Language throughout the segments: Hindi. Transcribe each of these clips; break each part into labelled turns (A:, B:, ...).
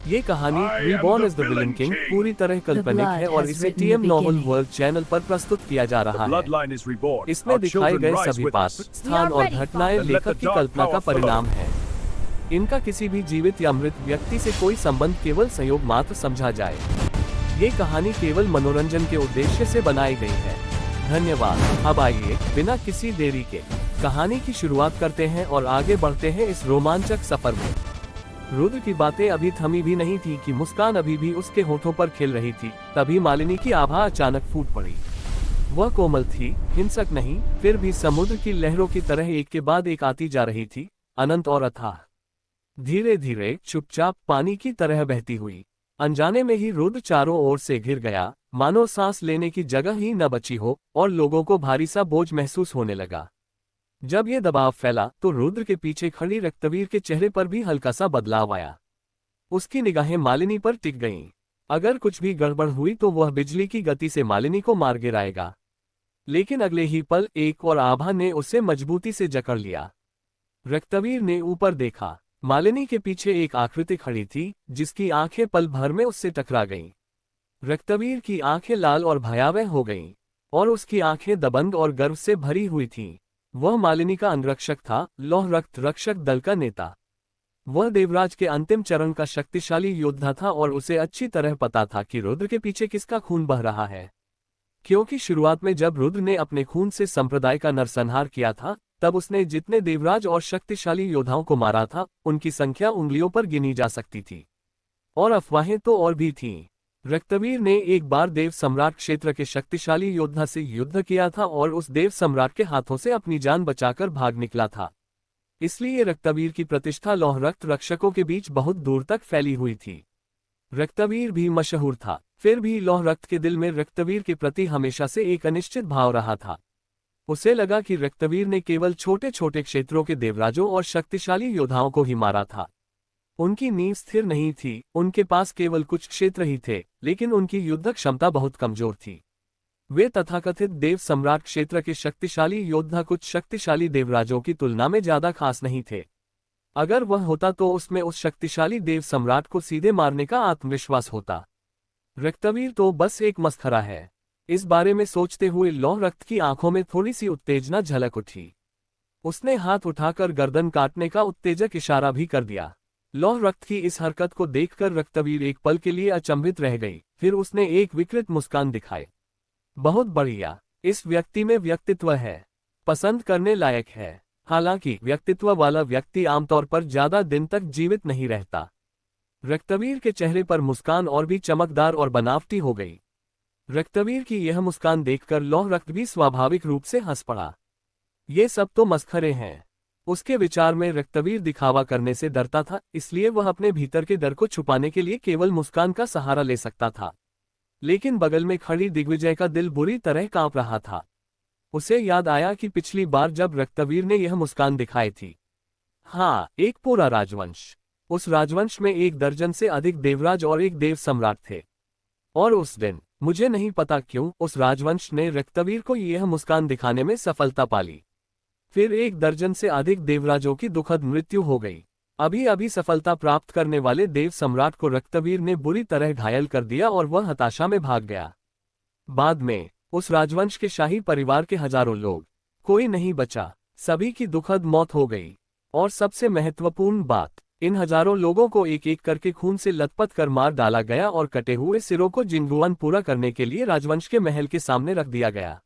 A: ये कहानी reborn as the villain king पूरी तरह काल्पनिक है और इसे टीएम नॉवल वर्ल्ड चैनल पर प्रस्तुत किया जा रहा है। इसमें दिखाए गए सभी पात्र, स्थान और घटनाएं लेखक की कल्पना का परिणाम है। इनका किसी भी जीवित या मृत व्यक्ति से कोई संबंध केवल संयोग मात्र समझा जाए। ये कहानी केवल मनोरंजन के उद्देश्य से बनाई गई है। धन्यवाद। अब आइए बिना किसी देरी के कहानी की शुरुआत करते हैं और आगे बढ़ते हैं इस रोमांचक सफर में। रुद्र की बातें अभी थमी भी नहीं थी कि मुस्कान अभी भी उसके होठों पर खिल रही थी। तभी मालिनी की आभा अचानक फूट पड़ी। वह कोमल थी, हिंसक नहीं, फिर भी समुद्र की लहरों की तरह एक के बाद एक आती जा रही थी, अनंत और अथाह। धीरे धीरे चुपचाप पानी की तरह बहती हुई। अनजाने में ही रुद्र चारों ओर से घिर गया, मानो सांस लेने की जगह ही न बची हो और लोगों को भारी सा बोझ महसूस होने लगा। जब ये दबाव फैला तो रुद्र के पीछे खड़ी रक्तवीर के चेहरे पर भी हल्का सा बदलाव आया। उसकी निगाहें मालिनी पर टिक गईं। अगर कुछ भी गड़बड़ हुई तो वह बिजली की गति से मालिनी को मार गिराएगा। लेकिन अगले ही पल एक और आभा ने उसे मजबूती से जकड़ लिया। रक्तवीर ने ऊपर देखा। मालिनी के पीछे एक आकृति खड़ी थी, जिसकी आंखें पल भर में उससे टकरा गईं। रक्तवीर की आंखें लाल और भयावह हो गईं, और उसकी आंखें दबंग और गर्व से भरी हुई थीं। वह मालिनी का अंगरक्षक था, लौह रक्त रक्षक दल का नेता। वह देवराज के अंतिम चरण का शक्तिशाली योद्धा था और उसे अच्छी तरह पता था कि रुद्र के पीछे किसका खून बह रहा है। क्योंकि शुरुआत में जब रुद्र ने अपने खून से संप्रदाय का नरसंहार किया था, तब उसने जितने देवराज और शक्तिशाली योद्धाओं को मारा था, उनकी संख्या उंगलियों पर गिनी जा सकती थी। और अफवाहें तो और भी थीं। रक्तवीर ने एक बार देव सम्राट क्षेत्र के शक्तिशाली योद्धा से युद्ध किया था और उस देव सम्राट के हाथों से अपनी जान बचाकर भाग निकला था। इसलिए रक्तवीर की प्रतिष्ठा लौह रक्त रक्षकों के बीच बहुत दूर तक फैली हुई थी। रक्तवीर भी मशहूर था, फिर भी लौह रक्त के दिल में रक्तवीर के प्रति हमेशा से एक अनिश्चित भाव रहा था। उसे लगा कि रक्तवीर ने केवल छोटे छोटे क्षेत्रों के देवराजों और शक्तिशाली योद्धाओं को ही मारा था। उनकी नींव स्थिर नहीं थी, उनके पास केवल कुछ क्षेत्र ही थे, लेकिन उनकी युद्ध क्षमता बहुत कमजोर थी। वे तथाकथित देव सम्राट क्षेत्र के शक्तिशाली योद्धा कुछ शक्तिशाली देवराजों की तुलना में ज्यादा खास नहीं थे। अगर वह होता तो उसमें उस शक्तिशाली देव सम्राट को सीधे मारने का आत्मविश्वास होता। रक्तवीर तो बस एक मस्खरा है। इस बारे में सोचते हुए लौह रक्त की आंखों में थोड़ी सी उत्तेजना झलक उठी। उसने हाथ उठाकर गर्दन काटने का उत्तेजक इशारा भी कर दिया। लौह रक्त की इस हरकत को देखकर रक्तवीर एक पल के लिए अचंभित रह गई, फिर उसने एक विकृत मुस्कान दिखाई। बहुत बढ़िया, इस व्यक्ति में व्यक्तित्व है, पसंद करने लायक है। हालांकि व्यक्तित्व वाला व्यक्ति आमतौर पर ज्यादा दिन तक जीवित नहीं रहता। रक्तवीर के चेहरे पर मुस्कान और भी चमकदार और बनावटी हो गई। रक्तवीर की यह मुस्कान देखकर लौह रक्त भी स्वाभाविक रूप से हंस पड़ा। ये सब तो मस्खरे हैं। उसके विचार में रक्तवीर दिखावा करने से डरता था, इसलिए वह अपने भीतर के डर को छुपाने के लिए केवल मुस्कान का सहारा ले सकता था। लेकिन बगल में खड़ी दिग्विजय का दिल बुरी तरह कांप रहा था। उसे याद आया कि पिछली बार जब रक्तवीर ने यह मुस्कान दिखाई थी, हाँ, एक पूरा राजवंश। उस राजवंश में 1 दर्जन से अधिक देवराज और एक देव सम्राट थे। और उस दिन, मुझे नहीं पता क्यों, उस राजवंश ने रक्तवीर को यह मुस्कान दिखाने में सफलता पाली। फिर 1 दर्जन से अधिक देवराजों की दुखद मृत्यु हो गई। अभी अभी सफलता प्राप्त करने वाले देव सम्राट को रक्तवीर ने बुरी तरह घायल कर दिया और वह हताशा में भाग गया। बाद में उस राजवंश के शाही परिवार के हजारों लोग, कोई नहीं बचा, सभी की दुखद मौत हो गई। और सबसे महत्वपूर्ण बात, इन हजारों लोगों को एक एक करके खून से लथपथ कर मार डाला गया और कटे हुए सिरों को जिंगुआन पूरा करने के लिए राजवंश के महल के सामने रख दिया गया।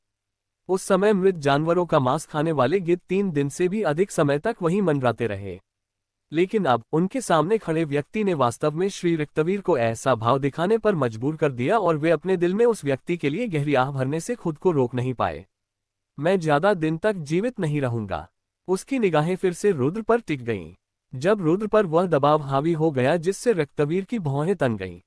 A: उस समय मृत जानवरों का मांस खाने वाले गिद्ध 3 दिन से भी अधिक समय तक वहीं मंडराते रहे। लेकिन अब उनके सामने खड़े व्यक्ति ने वास्तव में श्री रक्तवीर को ऐसा भाव दिखाने पर मजबूर कर दिया और वे अपने दिल में उस व्यक्ति के लिए गहरी आह भरने से खुद को रोक नहीं पाए। मैं ज्यादा दिन तक जीवित नहीं रहूंगा। उसकी निगाहें फिर से रुद्र पर टिक गईं। जब रुद्र पर वह दबाव हावी हो गया जिससे रक्तवीर की भौहें तन गईं।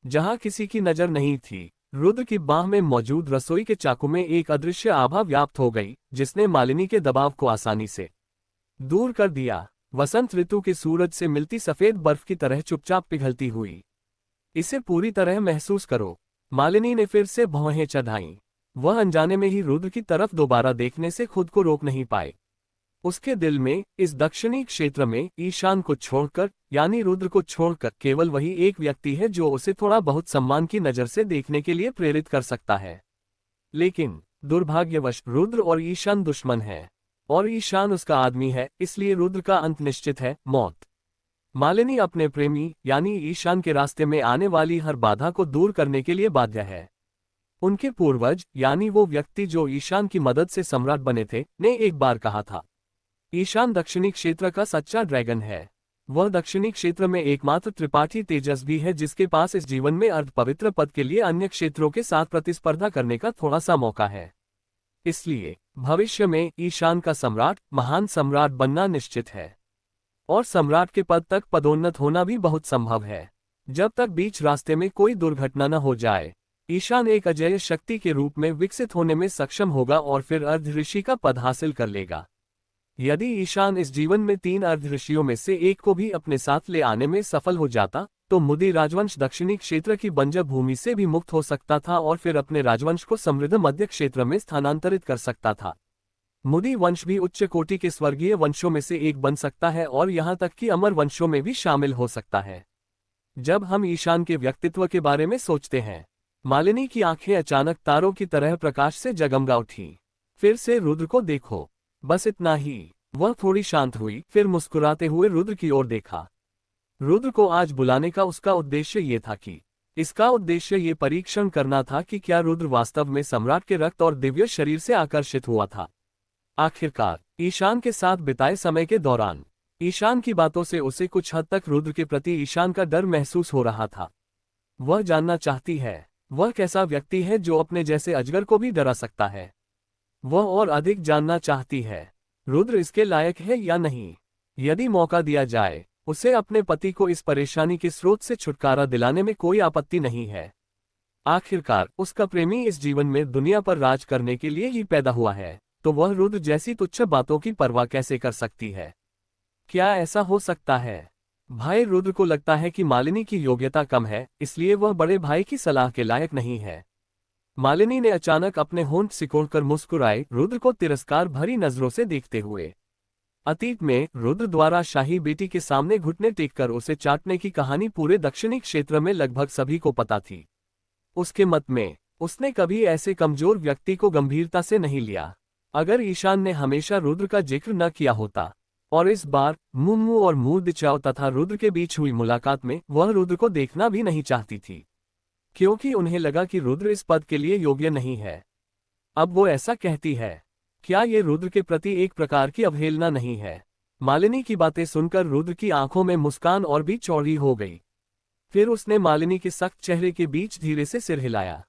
A: जहां किसी की नजर नहीं थी, रुद्र की बाह में मौजूद रसोई के चाकू में एक अदृश्य आभा व्याप्त हो गई, जिसने मालिनी के दबाव को आसानी से दूर कर दिया। वसंत ऋतु के सूरज से मिलती सफेद बर्फ की तरह चुपचाप पिघलती हुई। इसे पूरी तरह महसूस करो। मालिनी ने फिर से भौहें चढ़ाईं। वह अनजाने में ही रुद्र की तरफ दोबारा देखने से खुद को रोक नहीं पाए। उसके दिल में इस दक्षिणी क्षेत्र में ईशान को छोड़कर यानी रुद्र को छोड़कर केवल वही एक व्यक्ति है जो उसे थोड़ा बहुत सम्मान की नजर से देखने के लिए प्रेरित कर सकता है। लेकिन दुर्भाग्यवश रुद्र और ईशान दुश्मन है और ईशान उसका आदमी है, इसलिए रुद्र का अंत निश्चित है, मौत। मालिनी अपने प्रेमी यानी ईशान के रास्ते में आने वाली हर बाधा को दूर करने के लिए बाध्य है। उनके पूर्वज यानी वो व्यक्ति जो ईशान की मदद से सम्राट बने थे ने एक बार कहा था, ईशान दक्षिणी क्षेत्र का सच्चा ड्रैगन है। वह दक्षिणी क्षेत्र में एकमात्र त्रिपाठी तेजस्वी है जिसके पास इस जीवन में अर्ध पवित्र पद के लिए अन्य क्षेत्रों के साथ प्रतिस्पर्धा करने का थोड़ा सा मौका है। इसलिए भविष्य में ईशान का सम्राट महान सम्राट बनना निश्चित है और सम्राट के पद तक पदोन्नत होना भी बहुत संभव है, जब तक बीच रास्ते में कोई दुर्घटना न हो जाए। ईशान एक अजेय शक्ति के रूप में विकसित होने में सक्षम होगा और फिर अर्ध ऋषि का पद हासिल कर लेगा। यदि ईशान इस जीवन में 3 अर्ध ऋषियों में से एक को भी अपने साथ ले आने में सफल हो जाता तो मुदी राजवंश दक्षिणी क्षेत्र की बंजर भूमि से भी मुक्त हो सकता था और फिर अपने राजवंश को समृद्ध मध्य क्षेत्र में स्थानांतरित कर सकता था। मुदी वंश भी उच्च कोटि के स्वर्गीय वंशों में से एक बन सकता है और यहाँ तक कि अमर वंशों में भी शामिल हो सकता है। जब हम ईशान के व्यक्तित्व के बारे में सोचते हैं, मालिनी की आंखें अचानक तारों की तरह प्रकाश से जगमगा उठी। फिर से रुद्र को देखो, बस इतना ही। वह थोड़ी शांत हुई, फिर मुस्कुराते हुए रुद्र की ओर देखा। रुद्र को आज बुलाने का उसका उद्देश्य ये था कि इसका उद्देश्य ये परीक्षण करना था कि क्या रुद्र वास्तव में सम्राट के रक्त और दिव्य शरीर से आकर्षित हुआ था। आखिरकार ईशान के साथ बिताए समय के दौरान ईशान की बातों से उसे कुछ हद तक रुद्र के प्रति ईशान का डर महसूस हो रहा था। वह जानना चाहती है वह कैसा व्यक्ति है जो अपने जैसे अजगर को भी डरा सकता है। वह और अधिक जानना चाहती है रुद्र इसके लायक है या नहीं। यदि मौका दिया जाए उसे अपने पति को इस परेशानी के स्रोत से छुटकारा दिलाने में कोई आपत्ति नहीं है। आखिरकार उसका प्रेमी इस जीवन में दुनिया पर राज करने के लिए ही पैदा हुआ है, तो वह रुद्र जैसी तुच्छ बातों की परवाह कैसे कर सकती है। क्या ऐसा हो सकता है? भाई रुद्र को लगता है कि मालिनी की योग्यता कम है, इसलिए वह बड़े भाई की सलाह के लायक नहीं है। मालिनी ने अचानक अपने होंठ सिकोड़कर मुस्कुराए, रुद्र को तिरस्कार भरी नजरों से देखते हुए। अतीत में रुद्र द्वारा शाही बेटी के सामने घुटने टेककर उसे चाटने की कहानी पूरे दक्षिणी क्षेत्र में लगभग सभी को पता थी। उसके मत में उसने कभी ऐसे कमजोर व्यक्ति को गंभीरता से नहीं लिया। अगर ईशान ने हमेशा रुद्र का जिक्र न किया होता और इस बार मुम्मू और मूर्दिचाओ तथा रुद्र के बीच हुई मुलाकात में वह रुद्र को देखना भी नहीं चाहती थी, क्योंकि उन्हें लगा कि रुद्र इस पद के लिए योग्य नहीं है। अब वो ऐसा कहती है, क्या ये रुद्र के प्रति एक प्रकार की अवहेलना नहीं है? मालिनी की बातें सुनकर रुद्र की आंखों में मुस्कान और भी चौड़ी हो गई। फिर उसने मालिनी के सख्त चेहरे के बीच धीरे से सिर हिलाया।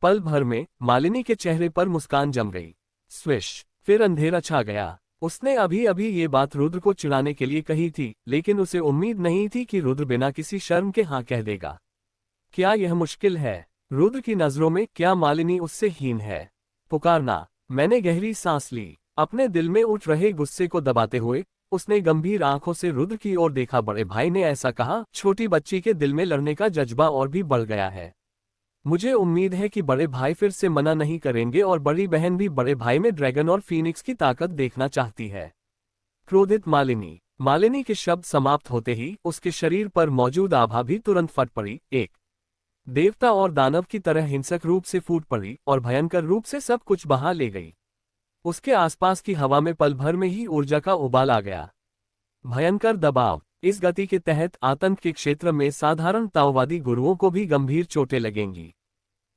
A: पल भर में मालिनी के चेहरे पर मुस्कान जम गई। स्विश, फिर अंधेरा छा गया। उसने अभी अभी ये बात रुद्र को चिढ़ाने के लिए कही थी, लेकिन उसे उम्मीद नहीं थी कि रुद्र बिना किसी शर्म के हाँ कह देगा। क्या यह मुश्किल है? रुद्र की नजरों में क्या मालिनी उससे हीन है? पुकारना। मैंने गहरी सांस ली। अपने दिल में उठ रहे गुस्से को दबाते हुए उसने गंभीर आंखों से रुद्र की ओर देखा। बड़े भाई ने ऐसा कहा, छोटी बच्ची के दिल में लड़ने का जज्बा और भी बढ़ गया है। मुझे उम्मीद है कि बड़े भाई फिर से मना नहीं करेंगे और बड़ी बहन भी बड़े भाई में ड्रैगन और फीनिक्स की ताकत देखना चाहती है। क्रोधित मालिनी। मालिनी के शब्द समाप्त होते ही उसके शरीर पर मौजूद आभा भी तुरंत फट पड़ी, एक देवता और दानव की तरह हिंसक रूप से फूट पड़ी और भयंकर रूप से सब कुछ बहा ले गई। उसके आसपास की हवा में पल भर में ही ऊर्जा का उबाल आ गया। भयंकर दबाव। इस गति के तहत आतंक के क्षेत्र में साधारण ताओवादी गुरुओं को भी गंभीर चोटें लगेंगी।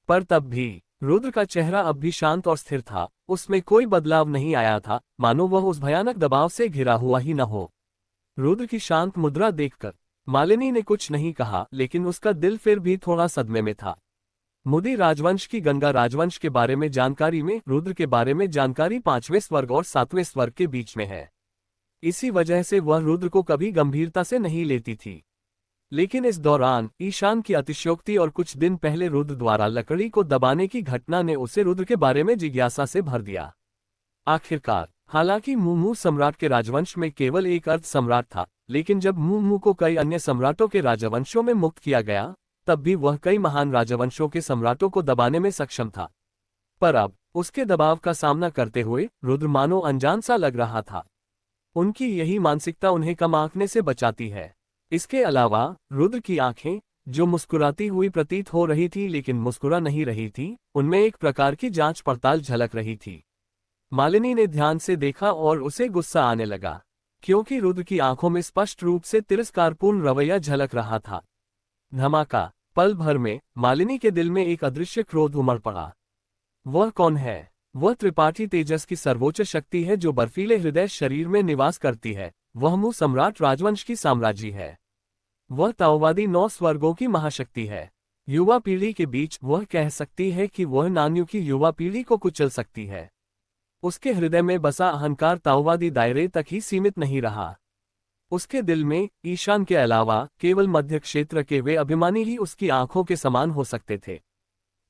A: पर तब भी रुद्र का चेहरा अब भी शांत और स्थिर था। उसमें कोई बदलाव नहीं आया था, मानो वह उस भयानक दबाव से घिरा हुआ ही न हो। रुद्र की शांत मुद्रा देखकर मालिनी ने कुछ नहीं कहा, लेकिन उसका दिल फिर भी थोड़ा सदमे में था। मुदी राजवंश की गंगा राजवंश के बारे में जानकारी में रुद्र के बारे में जानकारी 5वें स्वर्ग और 7वें स्वर्ग के बीच में है। इसी वजह से वह रुद्र को कभी गंभीरता से नहीं लेती थी। लेकिन इस दौरान ईशान की अतिशयोक्ति और कुछ दिन पहले रुद्र द्वारा लकड़ी को दबाने की घटना ने उसे रुद्र के बारे में जिज्ञासा से भर दिया। आखिरकार, हालांकि मुमू सम्राट के राजवंश में केवल एक अर्ध सम्राट था, लेकिन जब मुमू को कई अन्य सम्राटों के राजवंशों में मुक्त किया गया, तब भी वह कई महान राजवंशों के सम्राटों को दबाने में सक्षम था। पर अब उसके दबाव का सामना करते हुए रुद्र मानो अनजान सा लग रहा था। उनकी यही मानसिकता उन्हें कम आंकने से बचाती है। इसके अलावा रुद्र की आंखें, जो मुस्कुराती हुई प्रतीत हो रही थी लेकिन मुस्कुरा नहीं रही थी, उनमें एक प्रकार की जांच पड़ताल झलक रही थी। मालिनी ने ध्यान से देखा और उसे गुस्सा आने लगा, क्योंकि रुद्र की आंखों में स्पष्ट रूप से तिरस्कारपूर्ण रवैया झलक रहा था। धमाका! पल भर में मालिनी के दिल में एक अदृश्य क्रोध उमड़ पड़ा। वह कौन है? वह त्रिपाठी तेजस की सर्वोच्च शक्ति है जो बर्फीले हृदय शरीर में निवास करती है। वह मु सम्राट राजवंश की साम्राज्य है। वह ताओवादी 9 स्वर्गों की महाशक्ति है। युवा पीढ़ी के बीच वह कह सकती है कि वह नान्यू की युवा पीढ़ी को कुचल सकती है। उसके हृदय में बसा अहंकार ताओवादी दायरे तक ही सीमित नहीं रहा। उसके दिल में ईशान के अलावा केवल मध्य क्षेत्र के वे अभिमानी ही उसकी आंखों के समान हो सकते थे।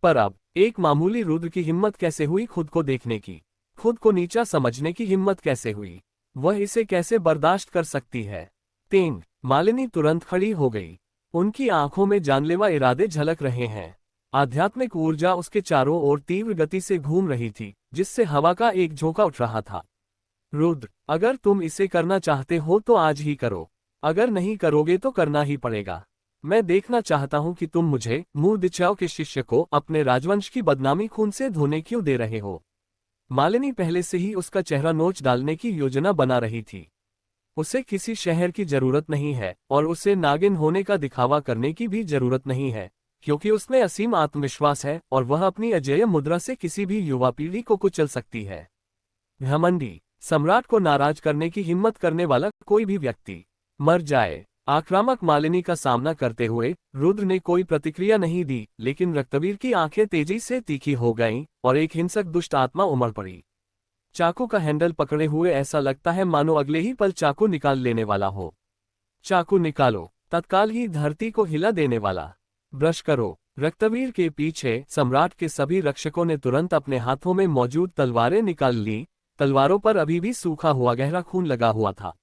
A: पर अब एक मामूली रुद्र की हिम्मत कैसे हुई खुद को देखने की? खुद को नीचा समझने की हिम्मत कैसे हुई? वह इसे कैसे बर्दाश्त कर सकती है? तेंग! मालिनी तुरंत खड़ी हो गई। उनकी आंखों में जानलेवा इरादे झलक रहे हैं। आध्यात्मिक ऊर्जा उसके चारों ओर तीव्र गति से घूम रही थी, जिससे हवा का एक झोंका उठ रहा था। रुद्र, अगर तुम इसे करना चाहते हो तो आज ही करो। अगर नहीं करोगे तो करना ही पड़ेगा। मैं देखना चाहता हूं कि तुम मुझे, मु दिचाओ के शिष्य को, अपने राजवंश की बदनामी खून से धोने क्यों दे रहे हो? मालिनी पहले से ही उसका चेहरा नोच डालने की योजना बना रही थी। उसे किसी शहर की जरूरत नहीं है और उसे नागिन होने का दिखावा करने की भी जरूरत नहीं है, क्योंकि उसमें असीम आत्मविश्वास है और वह अपनी अजेय मुद्रा से किसी भी युवा पीढ़ी को कुचल सकती है। घमंडी! सम्राट को नाराज करने की हिम्मत करने वाला कोई भी व्यक्ति मर जाए। आक्रामक मालिनी का सामना करते हुए रुद्र ने कोई प्रतिक्रिया नहीं दी, लेकिन रक्तवीर की आंखें तेजी से तीखी हो गईं और एक हिंसक दुष्ट आत्मा उमड़ पड़ी। चाकू का हैंडल पकड़े हुए ऐसा लगता है मानो अगले ही पल चाकू निकाल लेने वाला हो। चाकू निकालो! तत्काल ही धरती को हिला देने वाला। ब्रश करो! रक्तवीर के पीछे सम्राट के सभी रक्षकों ने तुरंत अपने हाथों में मौजूद तलवारें निकाल ली। तलवारों पर अभी भी सूखा हुआ गहरा खून लगा हुआ था।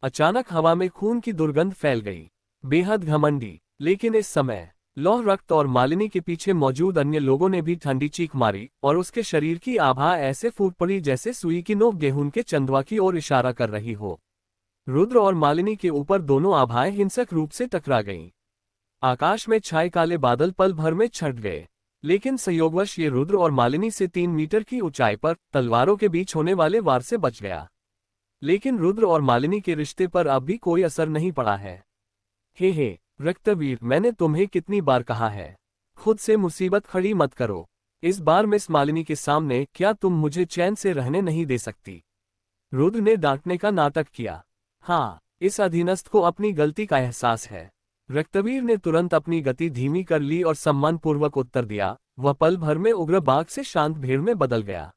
A: अचानक हवा में खून की दुर्गंध फैल गई। बेहद घमंडी! लेकिन इस समय लौह रक्त और मालिनी के पीछे मौजूद अन्य लोगों ने भी ठंडी चीख मारी और उसके शरीर की आभा ऐसे फूट पड़ी जैसे सुई की नोक गेहूं के चंदवा की ओर इशारा कर रही हो। रुद्र और मालिनी के ऊपर दोनों आभाएं हिंसक रूप से टकरा गईं। आकाश में छाए काले बादल पल भर में छट गए, लेकिन संयोगवश ये रुद्र और मालिनी से 3 मीटर की ऊंचाई पर तलवारों के बीच होने वाले वार से बच गया। लेकिन रुद्र और मालिनी के रिश्ते पर अब भी कोई असर नहीं पड़ा है। हे रक्तवीर, मैंने तुम्हें कितनी बार कहा है, खुद से मुसीबत खड़ी मत करो। इस बार मिस मालिनी के सामने क्या तुम मुझे चैन से रहने नहीं दे सकती? रुद्र ने डांटने का नाटक किया। हाँ, इस अधीनस्थ को अपनी गलती का एहसास है। रक्तवीर ने तुरंत अपनी गति धीमी कर ली और सम्मानपूर्वक उत्तर दिया। वह पल भर में उग्र बाघ से शांत भेड़ में बदल गया।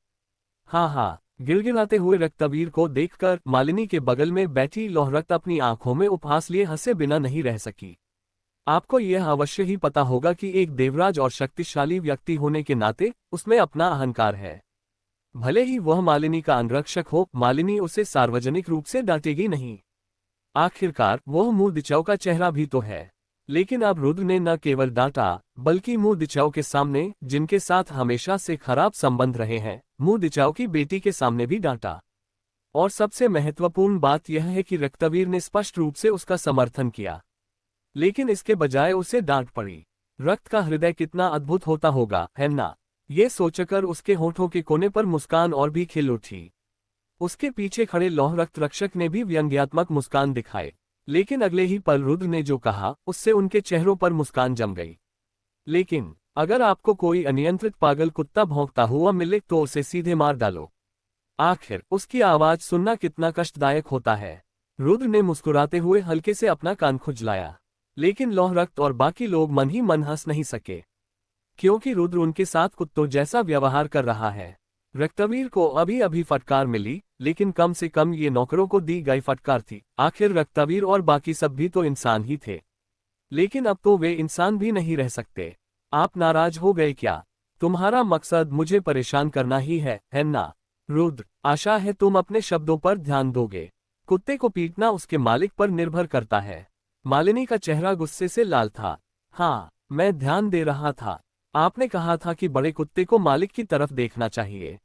A: हाँ, गिड़गिड़ाते हुए रक्तवीर को देखकर मालिनी के बगल में बैठी लौहरक्त अपनी आंखों में उपहास लिए हंसे बिना नहीं रह सकी। आपको यह अवश्य ही पता होगा कि एक देवराज और शक्तिशाली व्यक्ति होने के नाते उसमें अपना अहंकार है। भले ही वह मालिनी का अंगरक्षक हो, मालिनी उसे सार्वजनिक रूप से डांटेगी नहीं। आखिरकार वह मुंह दिचाओ का चेहरा भी तो है। लेकिन अब रुद्र ने न केवल डांटा, बल्कि मुंह दिचाओ के सामने, जिनके साथ हमेशा से खराब संबंध रहे हैं, मुंह दिचाओ की बेटी के सामने भी डांटा। और सबसे महत्वपूर्ण बात यह है कि रक्तवीर ने स्पष्ट रूप से उसका समर्थन किया। लेकिन इसके बजाय उसे डांट पड़ी। रक्त का हृदय कितना अद्भुत होता होगा, है ना? ये सोचकर उसके होठों के कोने पर मुस्कान और भी खिल उठी। उसके पीछे खड़े लौह रक्त रक्षक ने भी व्यंग्यात्मक मुस्कान दिखाए, लेकिन अगले ही पल रुद्र ने जो कहा उससे उनके चेहरों पर मुस्कान जम गई। लेकिन अगर आपको कोई अनियंत्रित पागल कुत्ता भौंकता हुआ मिले तो उसे सीधे मार डालो। आखिर उसकी आवाज सुनना कितना कष्टदायक होता है। रुद्र ने मुस्कुराते हुए हल्के से अपना कान खुजलाया, लेकिन लौह रक्त और बाकी लोग मन ही मन हंस नहीं सके, क्योंकि रुद्र उनके साथ कुत्तों जैसा व्यवहार कर रहा है। रक्तवीर को अभी अभी फटकार मिली, लेकिन कम से कम ये नौकरों को दी गई फटकार थी। आखिर रक्तवीर और बाकी सब भी तो इंसान ही थे। लेकिन अब तो वे इंसान भी नहीं रह सकते। आप नाराज हो गए क्या? तुम्हारा मकसद मुझे परेशान करना ही है ना? रुद्र, आशा है तुम अपने शब्दों पर ध्यान दोगे। कुत्ते को पीटना उसके मालिक पर निर्भर करता है। मालिनी का चेहरा गुस्से से लाल था। हाँ, मैं ध्यान दे रहा था। आपने कहा था कि बड़े कुत्ते को मालिक की तरफ देखना चाहिए।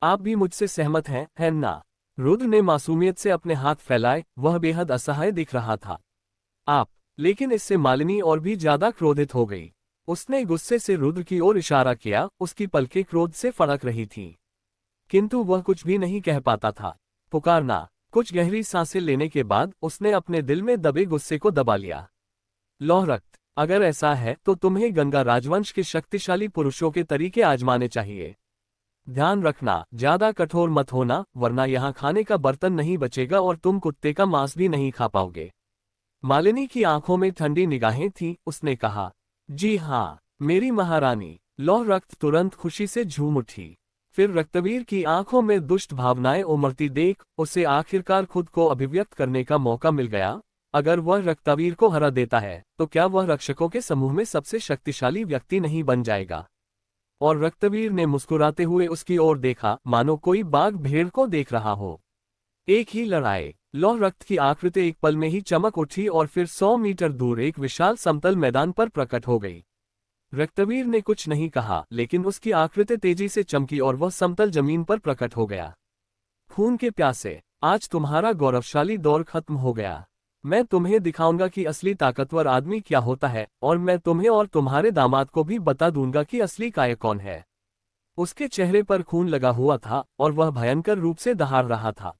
A: आप भी मुझसे सहमत हैं, है ना? रुद्र ने मासूमियत से अपने हाथ फैलाए, वह बेहद असहाय दिख रहा था। आप। लेकिन इससे मालिनी और भी ज्यादा क्रोधित हो गई। उसने गुस्से से रुद्र की ओर इशारा किया, उसकी पलकें क्रोध से फड़क रही थीं। किंतु वह कुछ भी नहीं कह पाता था। पुकारना। कुछ गहरी सांसें लेने के बाद उसने अपने दिल में दबे गुस्से को दबा लिया। लौह रक्त, अगर ऐसा है तो तुम्हें गंगा राजवंश के शक्तिशाली पुरुषों के तरीके आजमाने चाहिए। ध्यान रखना, ज्यादा कठोर मत होना, वरना यहाँ खाने का बर्तन नहीं बचेगा और तुम कुत्ते का मांस भी नहीं खा पाओगे। मालिनी की आंखों में ठंडी निगाहें थीं, उसने कहा, जी हाँ, मेरी महारानी। लौह रक्त तुरंत खुशी से झूम उठी। फिर रक्तवीर की आंखों में दुष्ट भावनाएं उमड़ती देख उसे आखिरकार खुद को अभिव्यक्त करने का मौका मिल गया। अगर वह रक्तवीर को हरा देता है तो क्या वह रक्षकों के समूह में सबसे शक्तिशाली व्यक्ति नहीं बन जाएगा? और रक्तवीर ने मुस्कुराते हुए उसकी ओर देखा, मानो कोई बाघ भेड़ को देख रहा हो। एक ही लड़ाई। लौह रक्त की आकृति एक पल में ही चमक उठी और फिर 100 मीटर दूर एक विशाल समतल मैदान पर प्रकट हो गई। रक्तवीर ने कुछ नहीं कहा, लेकिन उसकी आकृति तेजी से चमकी और वह समतल जमीन पर प्रकट हो गया। खून के प्यासे, आज तुम्हारा गौरवशाली दौर खत्म हो गया। मैं तुम्हें दिखाऊंगा कि असली ताकतवर आदमी क्या होता है, और मैं तुम्हें और तुम्हारे दामाद को भी बता दूंगा कि असली कायर कौन है। उसके चेहरे पर खून लगा हुआ था और वह भयंकर रूप से दहाड़ रहा था।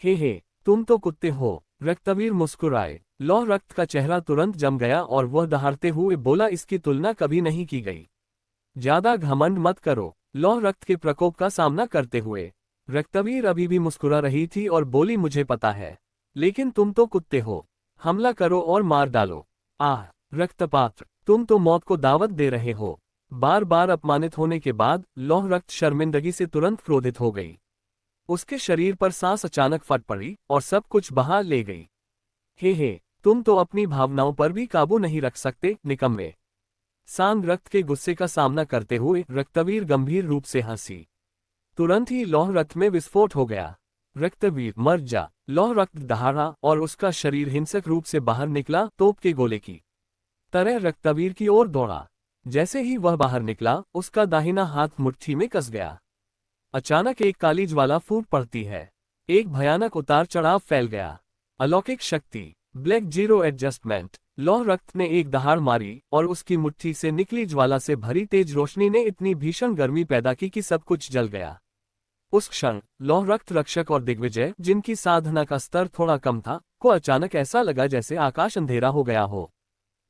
A: हे, तुम तो कुत्ते हो। रक्तवीर मुस्कुराए। लौह रक्त का चेहरा तुरंत जम गया और वह दहाड़ते हुए बोला, इसकी तुलना कभी नहीं की गई। ज्यादा घमंड मत करो। लौह रक्त के प्रकोप का सामना करते हुए रक्तवीर अभी भी मुस्कुरा रही थी और बोली, मुझे पता है, लेकिन तुम तो कुत्ते हो। हमला करो और मार डालो। आह, रक्तपात्र, तुम तो मौत को दावत दे रहे हो। बार बार अपमानित होने के बाद लौह रक्त शर्मिंदगी से तुरंत क्रोधित हो गई। उसके शरीर पर सांस अचानक फट पड़ी और सब कुछ बहा ले गई। हे, तुम तो अपनी भावनाओं पर भी काबू नहीं रख सकते, निकम्मे। सांग रक्त के गुस्से का सामना करते हुए रक्तवीर गंभीर रूप से हंसी। तुरंत ही लौह रक्त में विस्फोट हो गया। रक्तवीर, मर जा। लौह रक्त दहाड़ा और उसका शरीर हिंसक रूप से बाहर निकला, तोप के गोले की तरह रक्तवीर की ओर दौड़ा। जैसे ही वह बाहर निकला, उसका दाहिना हाथ मुट्ठी में कस गया। अचानक एक काली ज्वाला फूट पड़ती है। एक भयानक उतार चढ़ाव फैल गया। अलौकिक शक्ति, ब्लैक जीरो एडजस्टमेंट। लौह रक्त ने एक दहाड़ मारी और उसकी मुट्ठी से निकली ज्वाला से भरी तेज रोशनी ने इतनी भीषण गर्मी पैदा की कि सब कुछ जल गया। उस क्षण लौह रक्त रक्षक और दिग्विजय, जिनकी साधना का स्तर थोड़ा कम था, को अचानक ऐसा लगा जैसे आकाश अंधेरा हो गया हो।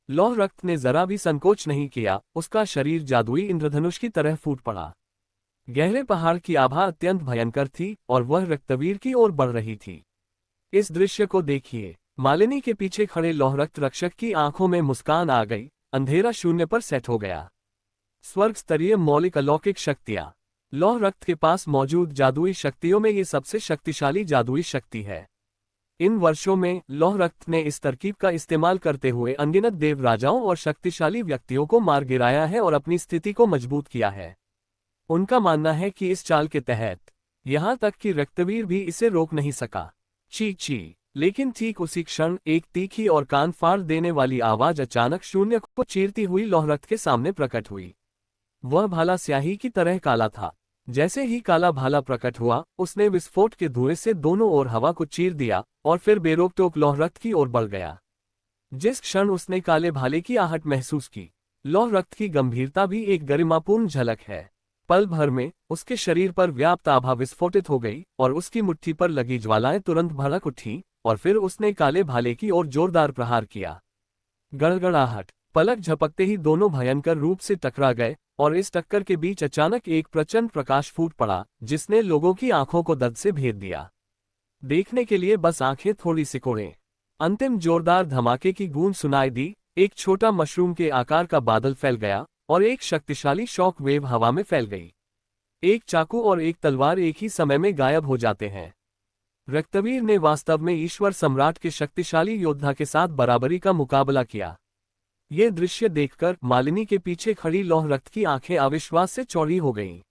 A: लौह रक्त ने जरा भी संकोच नहीं किया, उसका शरीर जादुई इंद्रधनुष की तरह फूट पड़ा। गहरे पहाड़ की आभा अत्यंत भयंकर थी और वह रक्तवीर की ओर बढ़ रही थी। इस दृश्य को देखिए। मालिनी के पीछे खड़े लौह रक्त रक्षक की आंखों में मुस्कान आ गई। अंधेरा शून्य पर सेट हो गया। स्वर्ग स्तरीय मौलिक अलौकिक शक्तियां। लौह रक्त के पास मौजूद जादुई शक्तियों में ये सबसे शक्तिशाली जादुई शक्ति है। इन वर्षों में लौह रक्त ने इस तरकीब का इस्तेमाल करते हुए अनगिनत देव राजाओं और शक्तिशाली व्यक्तियों को मार गिराया है और अपनी स्थिति को मजबूत किया है। उनका मानना है कि इस चाल के तहत यहां तक कि रक्तवीर भी इसे रोक नहीं सका। ची, लेकिन ठीक उसी क्षण एक तीखी और कान फाड़ देने वाली आवाज अचानक शून्य को चीरती हुई लौह रक्त के सामने प्रकट हुई। वह भाला स्याही की तरह काला था। जैसे ही काला भाला प्रकट हुआ, उसने विस्फोट के धुएं से दोनों ओर हवा को चीर दिया और फिर बेरोक-टोक लौह रक्त की ओर बढ़ गया। जिस क्षण उसने काले भाले की आहट महसूस की, लौह रक्त की गंभीरता भी एक गरिमापूर्ण झलक है। पल भर में उसके शरीर पर व्याप्त आभा विस्फोटित हो गई और उसकी मुट्ठी पर लगी ज्वालाएं तुरंत भड़क उठी और फिर उसने काले भाले की ओर जोरदार प्रहार किया। गड़गड़ाहट। पलक झपकते ही दोनों भयंकर रूप से टकरा गए और इस टक्कर के बीच अचानक एक प्रचंड प्रकाश फूट पड़ा, जिसने लोगों की आंखों को दर्द से भेद दिया। देखने के लिए बस आंखें थोड़ी सिकोड़ें। अंतिम जोरदार धमाके की गूंज सुनाई दी। एक छोटा मशरूम के आकार का बादल फैल गया और एक शक्तिशाली शॉक वेव हवा में फैल गई। एक चाकू और एक तलवार एक ही समय में गायब हो जाते हैं। रक्तवीर ने वास्तव में ईश्वर सम्राट के शक्तिशाली योद्धा के साथ बराबरी का मुकाबला किया। ये दृश्य देखकर मालिनी के पीछे खड़ी लौह रक्त की आंखें अविश्वास से चौड़ी हो गईं।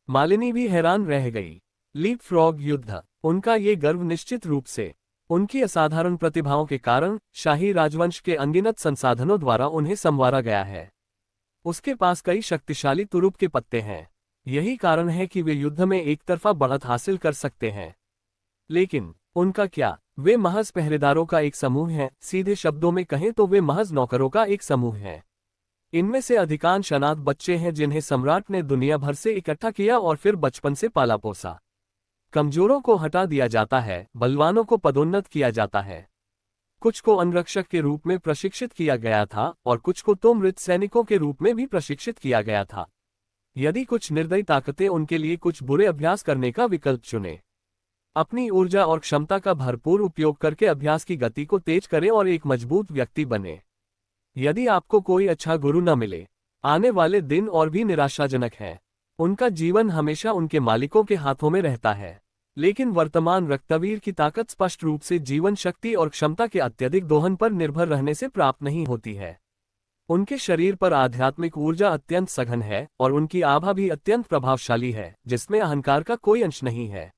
A: मालिनी भी हैरान रह गई। लीप फ्रॉग युद्ध। उनका ये गर्व निश्चित रूप से उनकी असाधारण प्रतिभाओं के कारण शाही राजवंश के अनगिनत संसाधनों द्वारा उन्हें संवारा गया है। उसके पास कई शक्तिशाली तुरुप के पत्ते हैं। यही कारण है कि वे युद्ध में एक तरफा बढ़त हासिल कर सकते हैं। लेकिन उनका क्या? वे महज पहरेदारों का एक समूह है, सीधे शब्दों में कहें तो वे महज नौकरों का एक समूह है। इनमें से अधिकांश अनाथ बच्चे हैं जिन्हें सम्राट ने दुनिया भर से इकट्ठा किया और फिर बचपन से पाला पोसा। कमजोरों को हटा दिया जाता है, बलवानों को पदोन्नत किया जाता है। कुछ को अंगरक्षक के रूप में प्रशिक्षित किया गया था और कुछ को तो मृत सैनिकों के रूप में भी प्रशिक्षित किया गया था। यदि कुछ निर्दयी ताकतें उनके लिए कुछ बुरे अभ्यास करने का विकल्प चुने, अपनी ऊर्जा और क्षमता का भरपूर उपयोग करके अभ्यास की गति को तेज करें और एक मजबूत व्यक्ति बने। यदि आपको कोई अच्छा गुरु न मिले, आने वाले दिन और भी निराशाजनक हैं। उनका जीवन हमेशा उनके मालिकों के हाथों में रहता है, लेकिन वर्तमान रक्तवीर की ताकत स्पष्ट रूप से जीवन शक्ति और क्षमता के अत्यधिक दोहन पर निर्भर रहने से प्राप्त नहीं होती है। उनके शरीर पर आध्यात्मिक ऊर्जा अत्यंत सघन है और उनकी आभा भी अत्यंत प्रभावशाली है, जिसमें अहंकार का कोई अंश नहीं है।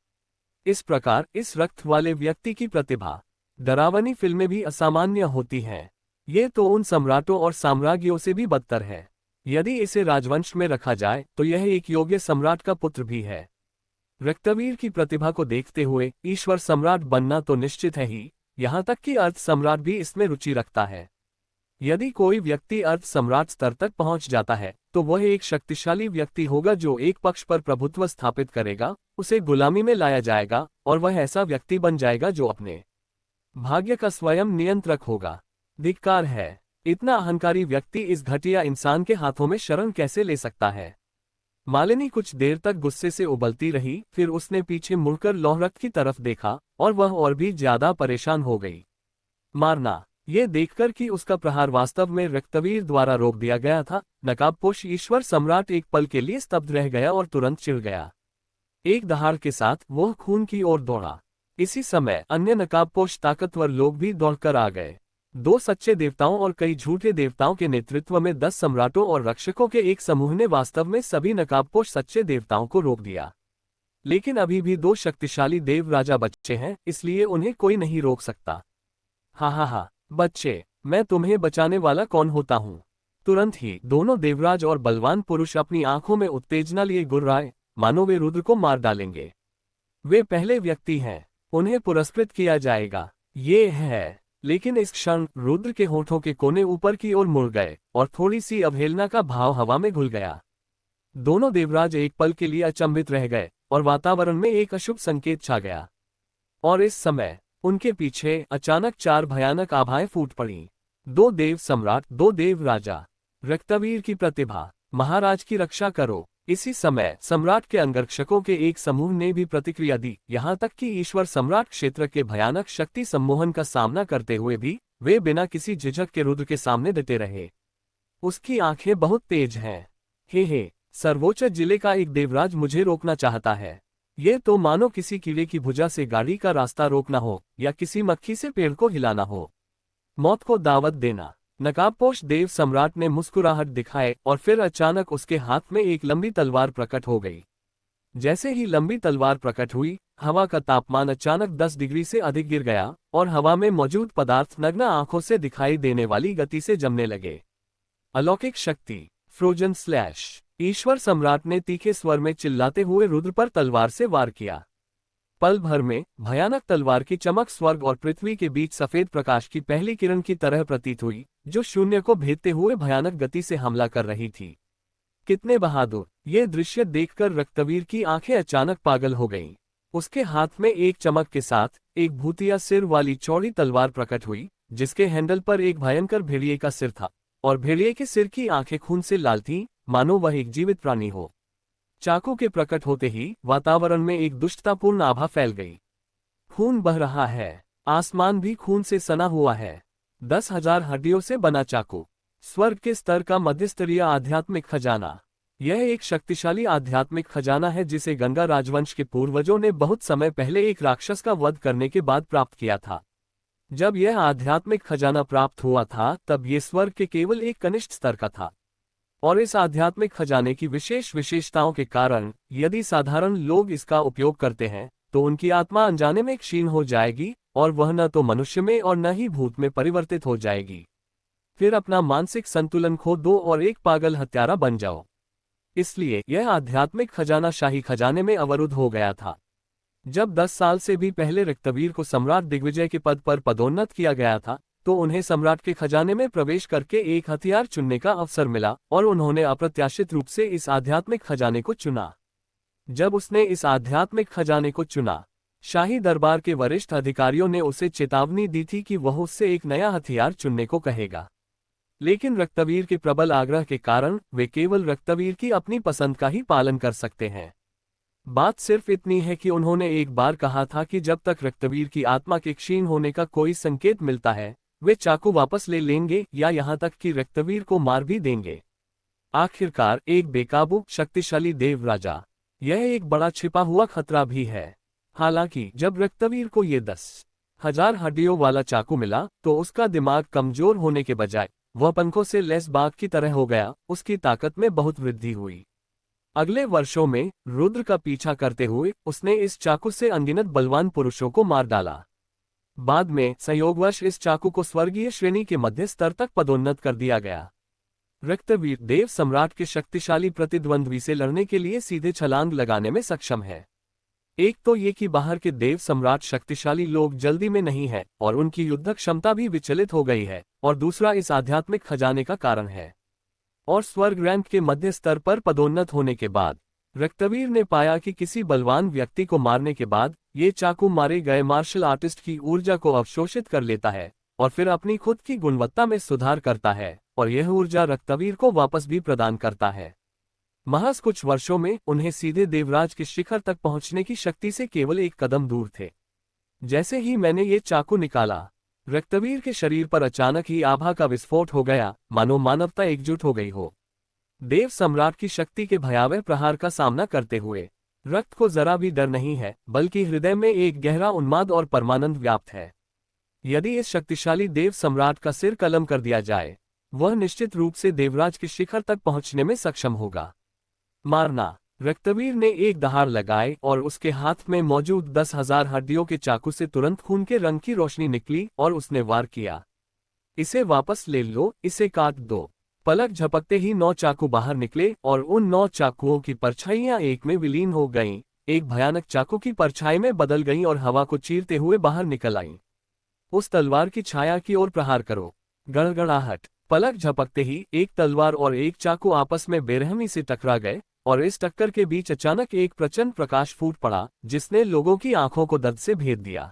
A: इस प्रकार इस रक्त वाले व्यक्ति की प्रतिभा, डरावनी फिल्में भी असामान्य होती हैं। ये तो उन सम्राटों और साम्राज्यों से भी बदतर है। यदि इसे राजवंश में रखा जाए तो यह एक योग्य सम्राट का पुत्र भी है। रक्तवीर की प्रतिभा को देखते हुए ईश्वर सम्राट बनना तो निश्चित है ही, यहाँ तक कि अर्थ सम्राट भी इसमें रुचि रखता है। यदि कोई व्यक्ति अर्थ सम्राट स्तर तक पहुंच जाता है तो वह एक शक्तिशाली व्यक्ति होगा जो एक पक्ष पर प्रभुत्व स्थापित करेगा, उसे गुलामी में लाया जाएगा और वह ऐसा व्यक्ति बन जाएगा जो अपने भाग्य का स्वयं नियंत्रक होगा। धिक्कार है, इतना अहंकारी व्यक्ति इस घटिया इंसान के हाथों में शरण कैसे ले सकता है। मालिनी कुछ देर तक गुस्से से उबलती रही, फिर उसने पीछे मुड़कर लोहरक्त की तरफ देखा और वह और भी ज्यादा परेशान हो गई। मारना, ये देखकर कि उसका प्रहार वास्तव में रक्तवीर द्वारा रोक दिया गया था, नकाबपोश ईश्वर सम्राट एक पल के लिए स्तब्ध रह गया और तुरंत चिढ़ गया। एक दहाड़ के साथ वह खून की ओर दौड़ा। इसी समय अन्य नकाबपोश ताकतवर लोग भी दौड़कर आ गए। 2 सच्चे देवताओं और कई झूठे देवताओं के नेतृत्व में 10 सम्राटों और रक्षकों के एक समूह ने वास्तव में सभी नकाबपोश सच्चे देवताओं को रोक दिया। लेकिन अभी भी 2 शक्तिशाली देव राजा बच्चे हैं, इसलिए उन्हें कोई नहीं रोक सकता। हा, बच्चे, मैं तुम्हें बचाने वाला कौन होता हूँ। तुरंत ही दोनों देवराज और बलवान पुरुष अपनी आंखों में उत्तेजना लिए गुर्राए, मानो वे रुद्र को मार डालेंगे। वे पहले व्यक्ति हैं, उन्हें पुरस्कृत किया जाएगा। ये है। लेकिन इस क्षण रुद्र के होठों के कोने ऊपर की ओर मुड़ गए और थोड़ी सी अवहेलना का भाव हवा में घुल गया। दोनों देवराज एक पल के लिए अचंभित रह गए और वातावरण में एक अशुभ संकेत छा गया। और इस समय उनके पीछे अचानक 4 भयानक आभाएं फूट पड़ी। 2 देव सम्राट, 2 देव राजा। रक्तवीर की प्रतिभा, महाराज की रक्षा करो। इसी समय सम्राट के अंगरक्षकों के एक समूह ने भी प्रतिक्रिया दी, यहाँ तक कि ईश्वर सम्राट क्षेत्र के भयानक शक्ति सम्मोहन का सामना करते हुए भी वे बिना किसी झिझक के रुद्र के सामने डटे रहे। उसकी आंखें बहुत तेज हैं। हे, सर्वोच्च जिले का एक देवराज मुझे रोकना चाहता है। ये तो मानो किसी कीड़े की भुजा से गाड़ी का रास्ता रोकना हो या किसी मक्खी से पेड़ को हिलाना हो। मौत को दावत देना। नकाबपोश देव सम्राट ने मुस्कुराहट दिखाए और फिर अचानक उसके हाथ में एक लंबी तलवार प्रकट हो गई। जैसे ही लंबी तलवार प्रकट हुई, हवा का तापमान अचानक 10 डिग्री से अधिक गिर गया और हवा में मौजूद पदार्थ नग्न आंखों से दिखाई देने वाली गति से जमने लगे। अलौकिक शक्ति, फ्रोजन स्लैश। ईश्वर सम्राट ने तीखे स्वर में चिल्लाते हुए रुद्र पर तलवार से वार किया। पल भर में भयानक तलवार की चमक स्वर्ग और पृथ्वी के बीच सफेद प्रकाश की पहली किरण की तरह प्रतीत हुई, जो शून्य को भेदते हुए भयानक गति से हमला कर रही थी। कितने बहादुर! ये दृश्य देखकर रक्तवीर की आंखें अचानक पागल हो गईं। उसके हाथ में एक चमक के साथ एक भूतिया सिर वाली चौड़ी तलवार प्रकट हुई, जिसके हैंडल पर एक भयंकर भेड़िए का सिर था और भेड़िए के सिर की आंखें खून से लाल थीं, मानो वह एक जीवित प्राणी हो। चाकू के प्रकट होते ही वातावरण में एक दुष्टतापूर्ण आभा फैल गई। खून बह रहा है, आसमान भी खून से सना हुआ है। 10,000 हड्डियों से बना चाकू, स्वर्ग के स्तर का मध्यस्तरीय आध्यात्मिक खजाना। यह एक शक्तिशाली आध्यात्मिक खजाना है जिसे गंगा राजवंश के पूर्वजों ने बहुत समय पहले एक राक्षस का वध करने के बाद प्राप्त किया था। जब यह आध्यात्मिक खजाना प्राप्त हुआ था तब ये स्वर्ग के केवल एक कनिष्ठ स्तर का था, और इस आध्यात्मिक खजाने की विशेष विशेषताओं के कारण यदि साधारण लोग इसका उपयोग करते हैं तो उनकी आत्मा अनजाने में क्षीण हो जाएगी और वह न तो मनुष्य में और न ही भूत में परिवर्तित हो जाएगी। फिर अपना मानसिक संतुलन खो दो और एक पागल हत्यारा बन जाओ। इसलिए यह आध्यात्मिक खजाना शाही खजाने में अवरुद्ध हो गया था। जब 10 साल से भी पहले रक्तवीर को सम्राट दिग्विजय के पद पर पदोन्नत किया गया था, तो उन्हें सम्राट के खजाने में प्रवेश करके एक हथियार चुनने का अवसर मिला और उन्होंने अप्रत्याशित रूप से इस आध्यात्मिक खजाने को चुना। जब उसने इस आध्यात्मिक खजाने को चुना, शाही दरबार के वरिष्ठ अधिकारियों ने उसे चेतावनी दी थी कि वह उससे एक नया हथियार चुनने को कहेगा। लेकिन रक्तवीर के प्रबल आग्रह के कारण वे केवल रक्तवीर की अपनी पसंद का ही पालन कर सकते हैं। बात सिर्फ इतनी है कि उन्होंने एक बार कहा था कि जब तक रक्तवीर की आत्मा के क्षीण होने का कोई संकेत मिलता है, वे चाकू वापस ले लेंगे या यहां तक कि रक्तवीर को मार भी देंगे। आखिरकार एक बेकाबू शक्तिशाली देव राजा, यह एक बड़ा छिपा हुआ खतरा भी है। हालांकि जब रक्तवीर को ये 10,000 हड्डियों वाला चाकू मिला, तो उसका दिमाग कमजोर होने के बजाय वह पंखों से लैस बाघ की तरह हो गया। उसकी ताकत में बहुत वृद्धि हुई। अगले वर्षों में रुद्र का पीछा करते हुए उसने इस चाकू से अनगिनत बलवान पुरुषों को मार डाला। बाद में संयोगवश इस चाकू को स्वर्गीय श्रेणी के मध्य स्तर तक पदोन्नत कर दिया गया। रक्तवीर देव सम्राट के शक्तिशाली प्रतिद्वंद्वी से लड़ने के लिए सीधे छलांग लगाने में सक्षम है। एक तो ये कि बाहर के देव सम्राट शक्तिशाली लोग जल्दी में नहीं है और उनकी युद्ध क्षमता भी विचलित हो गई है, और दूसरा इस आध्यात्मिक खजाने का कारण है। और स्वर्ग रैंक के मध्य स्तर पर पदोन्नत होने के बाद रक्तवीर ने पाया कि किसी बलवान व्यक्ति को मारने के बाद ये चाकू मारे गए मार्शल आर्टिस्ट की ऊर्जा को अवशोषित कर लेता है और फिर अपनी खुद की गुणवत्ता में सुधार करता है, और यह ऊर्जा रक्तवीर को वापस भी प्रदान करता है। महज कुछ वर्षों में उन्हें सीधे देवराज के शिखर तक पहुंचने की शक्ति से केवल एक कदम दूर थे। जैसे ही मैंने ये चाकू निकाला, रक्तवीर के शरीर पर अचानक ही आभा का विस्फोट हो गया, मानो मानवता एकजुट हो गई हो। देव सम्राट की शक्ति के भयावह प्रहार का सामना करते हुए रक्त को जरा भी डर नहीं है, बल्कि हृदय में एक गहरा उन्माद और परमानंद व्याप्त है। यदि इस शक्तिशाली देव सम्राट का सिर कलम कर दिया जाए, वह निश्चित रूप से देवराज के शिखर तक पहुंचने में सक्षम होगा। मारना। रक्तवीर ने एक दहाड़ लगाई और उसके हाथ में मौजूद 10,000 हड्डियों के चाकू से तुरंत खून के रंग की रोशनी निकली और उसने वार किया। इसे वापस ले लो, इसे काट दो। पलक झपकते ही 9 चाकू बाहर निकले और उन 9 चाकुओं की परछाइयां एक में विलीन हो गईं। एक भयानक चाकू की परछाई में बदल गईं और हवा को चीरते हुए बाहर निकल आईं। उस तलवार की छाया की ओर प्रहार करो। गड़गड़ाहट। पलक झपकते ही एक तलवार और एक चाकू आपस में बेरहमी से टकरा गए और इस टक्कर के बीच अचानक एक प्रचंड प्रकाश फूट पड़ा, जिसने लोगों की आंखों को दर्द से भेद दिया।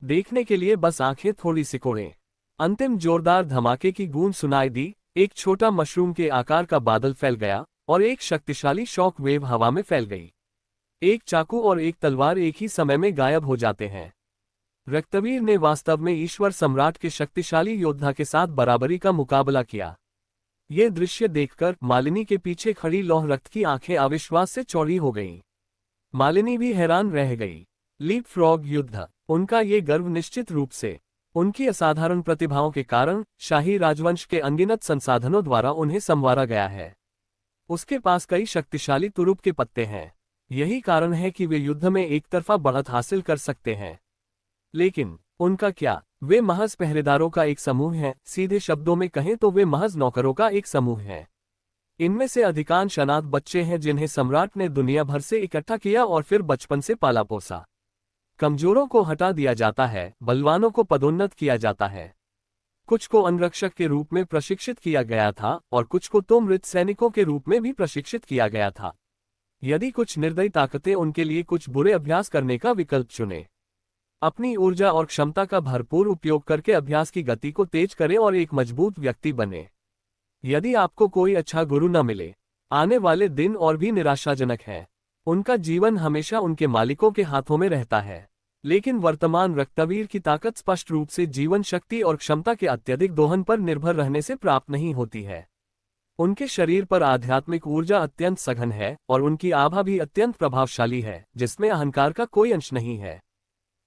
A: देखने के लिए बस आंखें थोड़ी सिकोड़ें। अंतिम जोरदार धमाके की गूंज सुनाई दी। एक छोटा मशरूम के आकार का बादल फैल गया और एक शक्तिशाली शॉक वेव हवा में फैल गई। एक चाकू और एक तलवार एक ही समय में गायब हो जाते हैं। रक्तवीर ने वास्तव में ईश्वर सम्राट के शक्तिशाली योद्धा के साथ बराबरी का मुकाबला किया। यह दृश्य देखकर मालिनी के पीछे खड़ी लौह रक्त की आंखें अविश्वास से चौड़ी हो गईं। मालिनी भी हैरान रह गई। लीप फ्रॉग युद्ध। उनका ये गर्व निश्चित रूप से उनकी असाधारण प्रतिभाओं के कारण शाही राजवंश के अनगिनत संसाधनों द्वारा उन्हें संवारा गया है। उसके पास कई शक्तिशाली तुरुप के पत्ते हैं। यही कारण है कि वे युद्ध में एक तरफा बढ़त हासिल कर सकते हैं। लेकिन उनका क्या? वे महज पहरेदारों का एक समूह हैं। सीधे शब्दों में कहें तो वे महज नौकरों का एक समूह है। इनमें से अधिकांश अनाथ बच्चे हैं जिन्हें सम्राट ने दुनिया भर से इकट्ठा किया और फिर बचपन से पाला पोसा। कमजोरों को हटा दिया जाता है, बलवानों को पदोन्नत किया जाता है। कुछ को अंगरक्षक के रूप में प्रशिक्षित किया गया था और कुछ को तो मृत सैनिकों के रूप में भी प्रशिक्षित किया गया था। यदि कुछ निर्दयी ताकतें उनके लिए कुछ बुरे अभ्यास करने का विकल्प चुने, अपनी ऊर्जा और क्षमता का भरपूर उपयोग करके अभ्यास की गति को तेज करें और एक मजबूत व्यक्ति बने। यदि आपको कोई अच्छा गुरु न मिले, आने वाले दिन और भी निराशाजनक हैं। उनका जीवन हमेशा उनके मालिकों के हाथों में रहता है। लेकिन वर्तमान रक्तवीर की ताकत स्पष्ट रूप से जीवन शक्ति और क्षमता के अत्यधिक दोहन पर निर्भर रहने से प्राप्त नहीं होती है। उनके शरीर पर आध्यात्मिक ऊर्जा अत्यंत सघन है और उनकी आभा भी अत्यंत प्रभावशाली है, जिसमें अहंकार का कोई अंश नहीं है।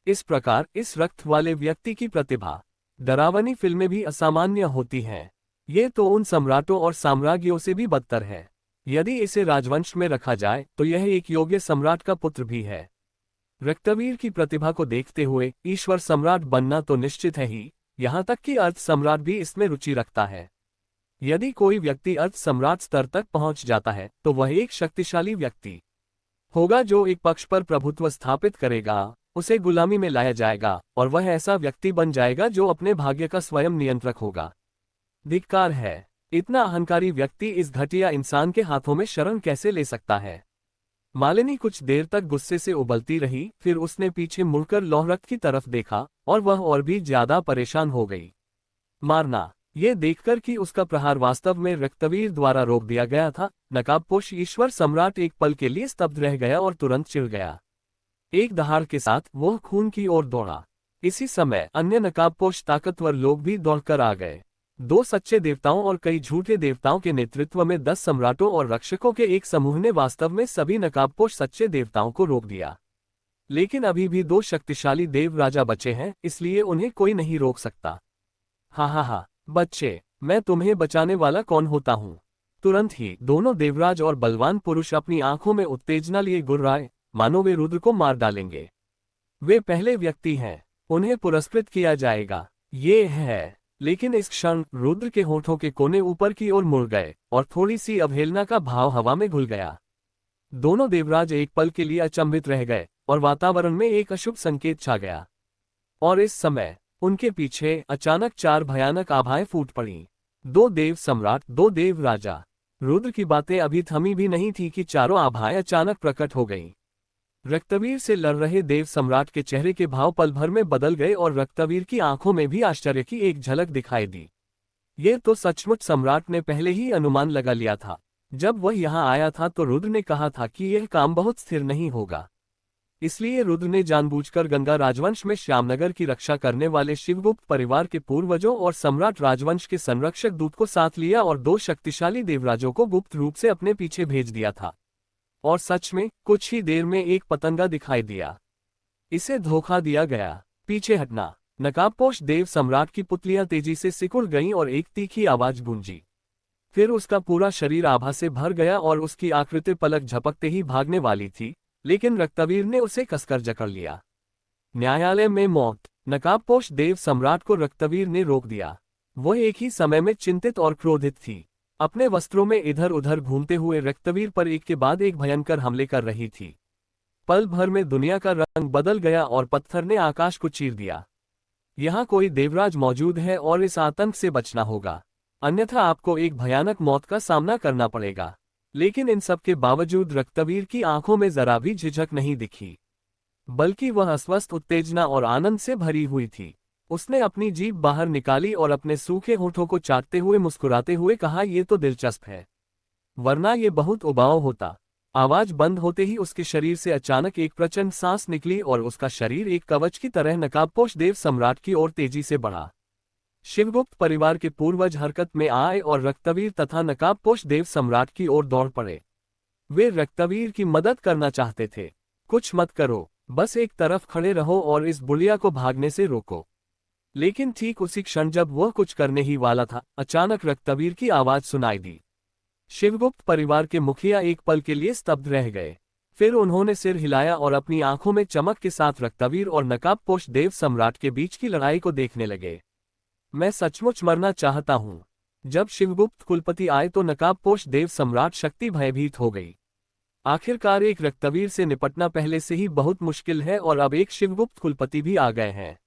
A: इस प्रकार इस रक्त वाले व्यक्ति की प्रतिभा। डरावनी फिल्में भी असामान्य होती हैं। ये तो उन सम्राटों और साम्राज्यों से भी बदतर है। यदि इसे राजवंश में रखा जाए तो यह एक योग्य सम्राट का पुत्र भी है। रक्तवीर की प्रतिभा को देखते हुए ईश्वर सम्राट बनना तो निश्चित है ही, यहाँ तक कि अर्थ सम्राट भी इसमें रुचि रखता है। यदि कोई व्यक्ति अर्थ सम्राट स्तर तक पहुंच जाता है तो वह एक शक्तिशाली व्यक्ति होगा जो एक पक्ष पर प्रभुत्व स्थापित करेगा, उसे गुलामी में लाया जाएगा और वह ऐसा व्यक्ति बन जाएगा जो अपने भाग्य का स्वयं नियंत्रक होगा। धिक्कार है, इतना अहंकारी व्यक्ति इस घटिया इंसान के हाथों में शरण कैसे ले सकता है। मालिनी कुछ देर तक गुस्से से उबलती रही, फिर उसने पीछे मुड़कर लोहरक्त की तरफ देखा और वह और भी ज्यादा परेशान हो गई। मारना, ये देखकर कि उसका प्रहार वास्तव में रक्तवीर द्वारा रोक दिया गया था, नकाबपोश ईश्वर सम्राट एक पल के लिए स्तब्ध रह गया और तुरंत चिढ़ गया। एक दहाड़ के साथ वह खून की ओर दौड़ा। इसी समय अन्य नकाबपोश ताकतवर लोग भी दौड़कर आ गए। 2 सच्चे देवताओं और कई झूठे देवताओं के नेतृत्व में 10 सम्राटों और रक्षकों के एक समूह ने वास्तव में सभी नकाबपोश सच्चे देवताओं को रोक दिया। लेकिन अभी भी 2 शक्तिशाली देव राजा बचे हैं, इसलिए उन्हें कोई नहीं रोक सकता। हा, बच्चे, मैं तुम्हें बचाने वाला कौन होता हूँ। तुरंत ही दोनों देवराज और बलवान पुरुष अपनी आंखों में उत्तेजना लिए गुर्राए, मानो वे रुद्र को मार डालेंगे। वे पहले व्यक्ति हैं, उन्हें पुरस्कृत किया जाएगा। ये है। लेकिन इस क्षण रुद्र के होठों के कोने ऊपर की ओर मुड़ गए और थोड़ी सी अवहेलना का भाव हवा में घुल गया। दोनों देवराज एक पल के लिए अचंभित रह गए और वातावरण में एक अशुभ संकेत छा गया। और इस समय उनके पीछे अचानक 4 भयानक आभाएं फूट पड़ी। 2 देव सम्राट, 2 देव राजा। रुद्र की बातें अभी थमी भी नहीं थी कि चारों आभाएं अचानक प्रकट हो गईं। रक्तवीर से लड़ रहे देव सम्राट के चेहरे के भाव पल भर में बदल गए और रक्तवीर की आंखों में भी आश्चर्य की एक झलक दिखाई दी। ये तो सचमुच सम्राट ने पहले ही अनुमान लगा लिया था। जब वह यहाँ आया था तो रुद्र ने कहा था कि यह काम बहुत स्थिर नहीं होगा। इसलिए रुद्र ने जानबूझकर गंगा राजवंश में श्यामनगर की रक्षा करने वाले शिवगुप्त परिवार के पूर्वजों और सम्राट राजवंश के संरक्षक दूत को साथ लिया और 2 शक्तिशाली देवराजों को गुप्त रूप से अपने पीछे भेज दिया था। और सच में कुछ ही देर में एक पतंगा दिखाई दिया। इसे धोखा दिया गया। पीछे हटना। नकाबपोश देव सम्राट की पुतलियां तेजी से सिकुड़ गईं और एक तीखी आवाज गूंजी। फिर उसका पूरा शरीर आभा से भर गया और उसकी आकृति पलक झपकते ही भागने वाली थी, लेकिन रक्तवीर ने उसे कसकर जकड़ लिया। न्यायालय में मौत। नकाबपोश देव सम्राट को रक्तवीर ने रोक दिया। वह एक ही समय में चिंतित और क्रोधित थी। अपने वस्त्रों में इधर उधर घूमते हुए रक्तवीर पर एक के बाद एक भयंकर हमले कर रही थी। पल भर में दुनिया का रंग बदल गया और पत्थर ने आकाश को चीर दिया। यहाँ कोई देवराज मौजूद है और इस आतंक से बचना होगा, अन्यथा आपको एक भयानक मौत का सामना करना पड़ेगा। लेकिन इन सब के बावजूद रक्तवीर की आंखों में जरा भी झिझक नहीं दिखी, बल्कि वह अस्वस्थ उत्तेजना और आनंद से भरी हुई थी। उसने अपनी जीभ बाहर निकाली और अपने सूखे होठों को चाटते हुए मुस्कुराते हुए कहा, ये तो दिलचस्प है, वरना ये बहुत उबाऊ होता। आवाज बंद होते ही उसके शरीर से अचानक एक प्रचंड सांस निकली और उसका शरीर एक कवच की तरह नकाबपोश देव सम्राट की ओर तेजी से बढ़ा। शिवगुप्त परिवार के पूर्वज हरकत में आए और रक्तवीर तथा नकाबपोश देव सम्राट की ओर दौड़ पड़े। वे रक्तवीर की मदद करना चाहते थे। कुछ मत करो, बस एक तरफ खड़े रहो और इस बुलिया को भागने से रोको। लेकिन ठीक उसी क्षण जब वह कुछ करने ही वाला था, अचानक रक्तवीर की आवाज सुनाई दी। शिवगुप्त परिवार के मुखिया एक पल के लिए स्तब्ध रह गए। फिर उन्होंने सिर हिलाया और अपनी आंखों में चमक के साथ रक्तवीर और नकाबपोश देव सम्राट के बीच की लड़ाई को देखने लगे। मैं सचमुच मरना चाहता हूं। जब शिवगुप्त कुलपति आए तो नकाबपोश देव सम्राट शक्ति भयभीत हो गई। आखिरकार एक रक्तवीर से निपटना पहले से ही बहुत मुश्किल है और अब एक शिवगुप्त कुलपति भी आ गए हैं।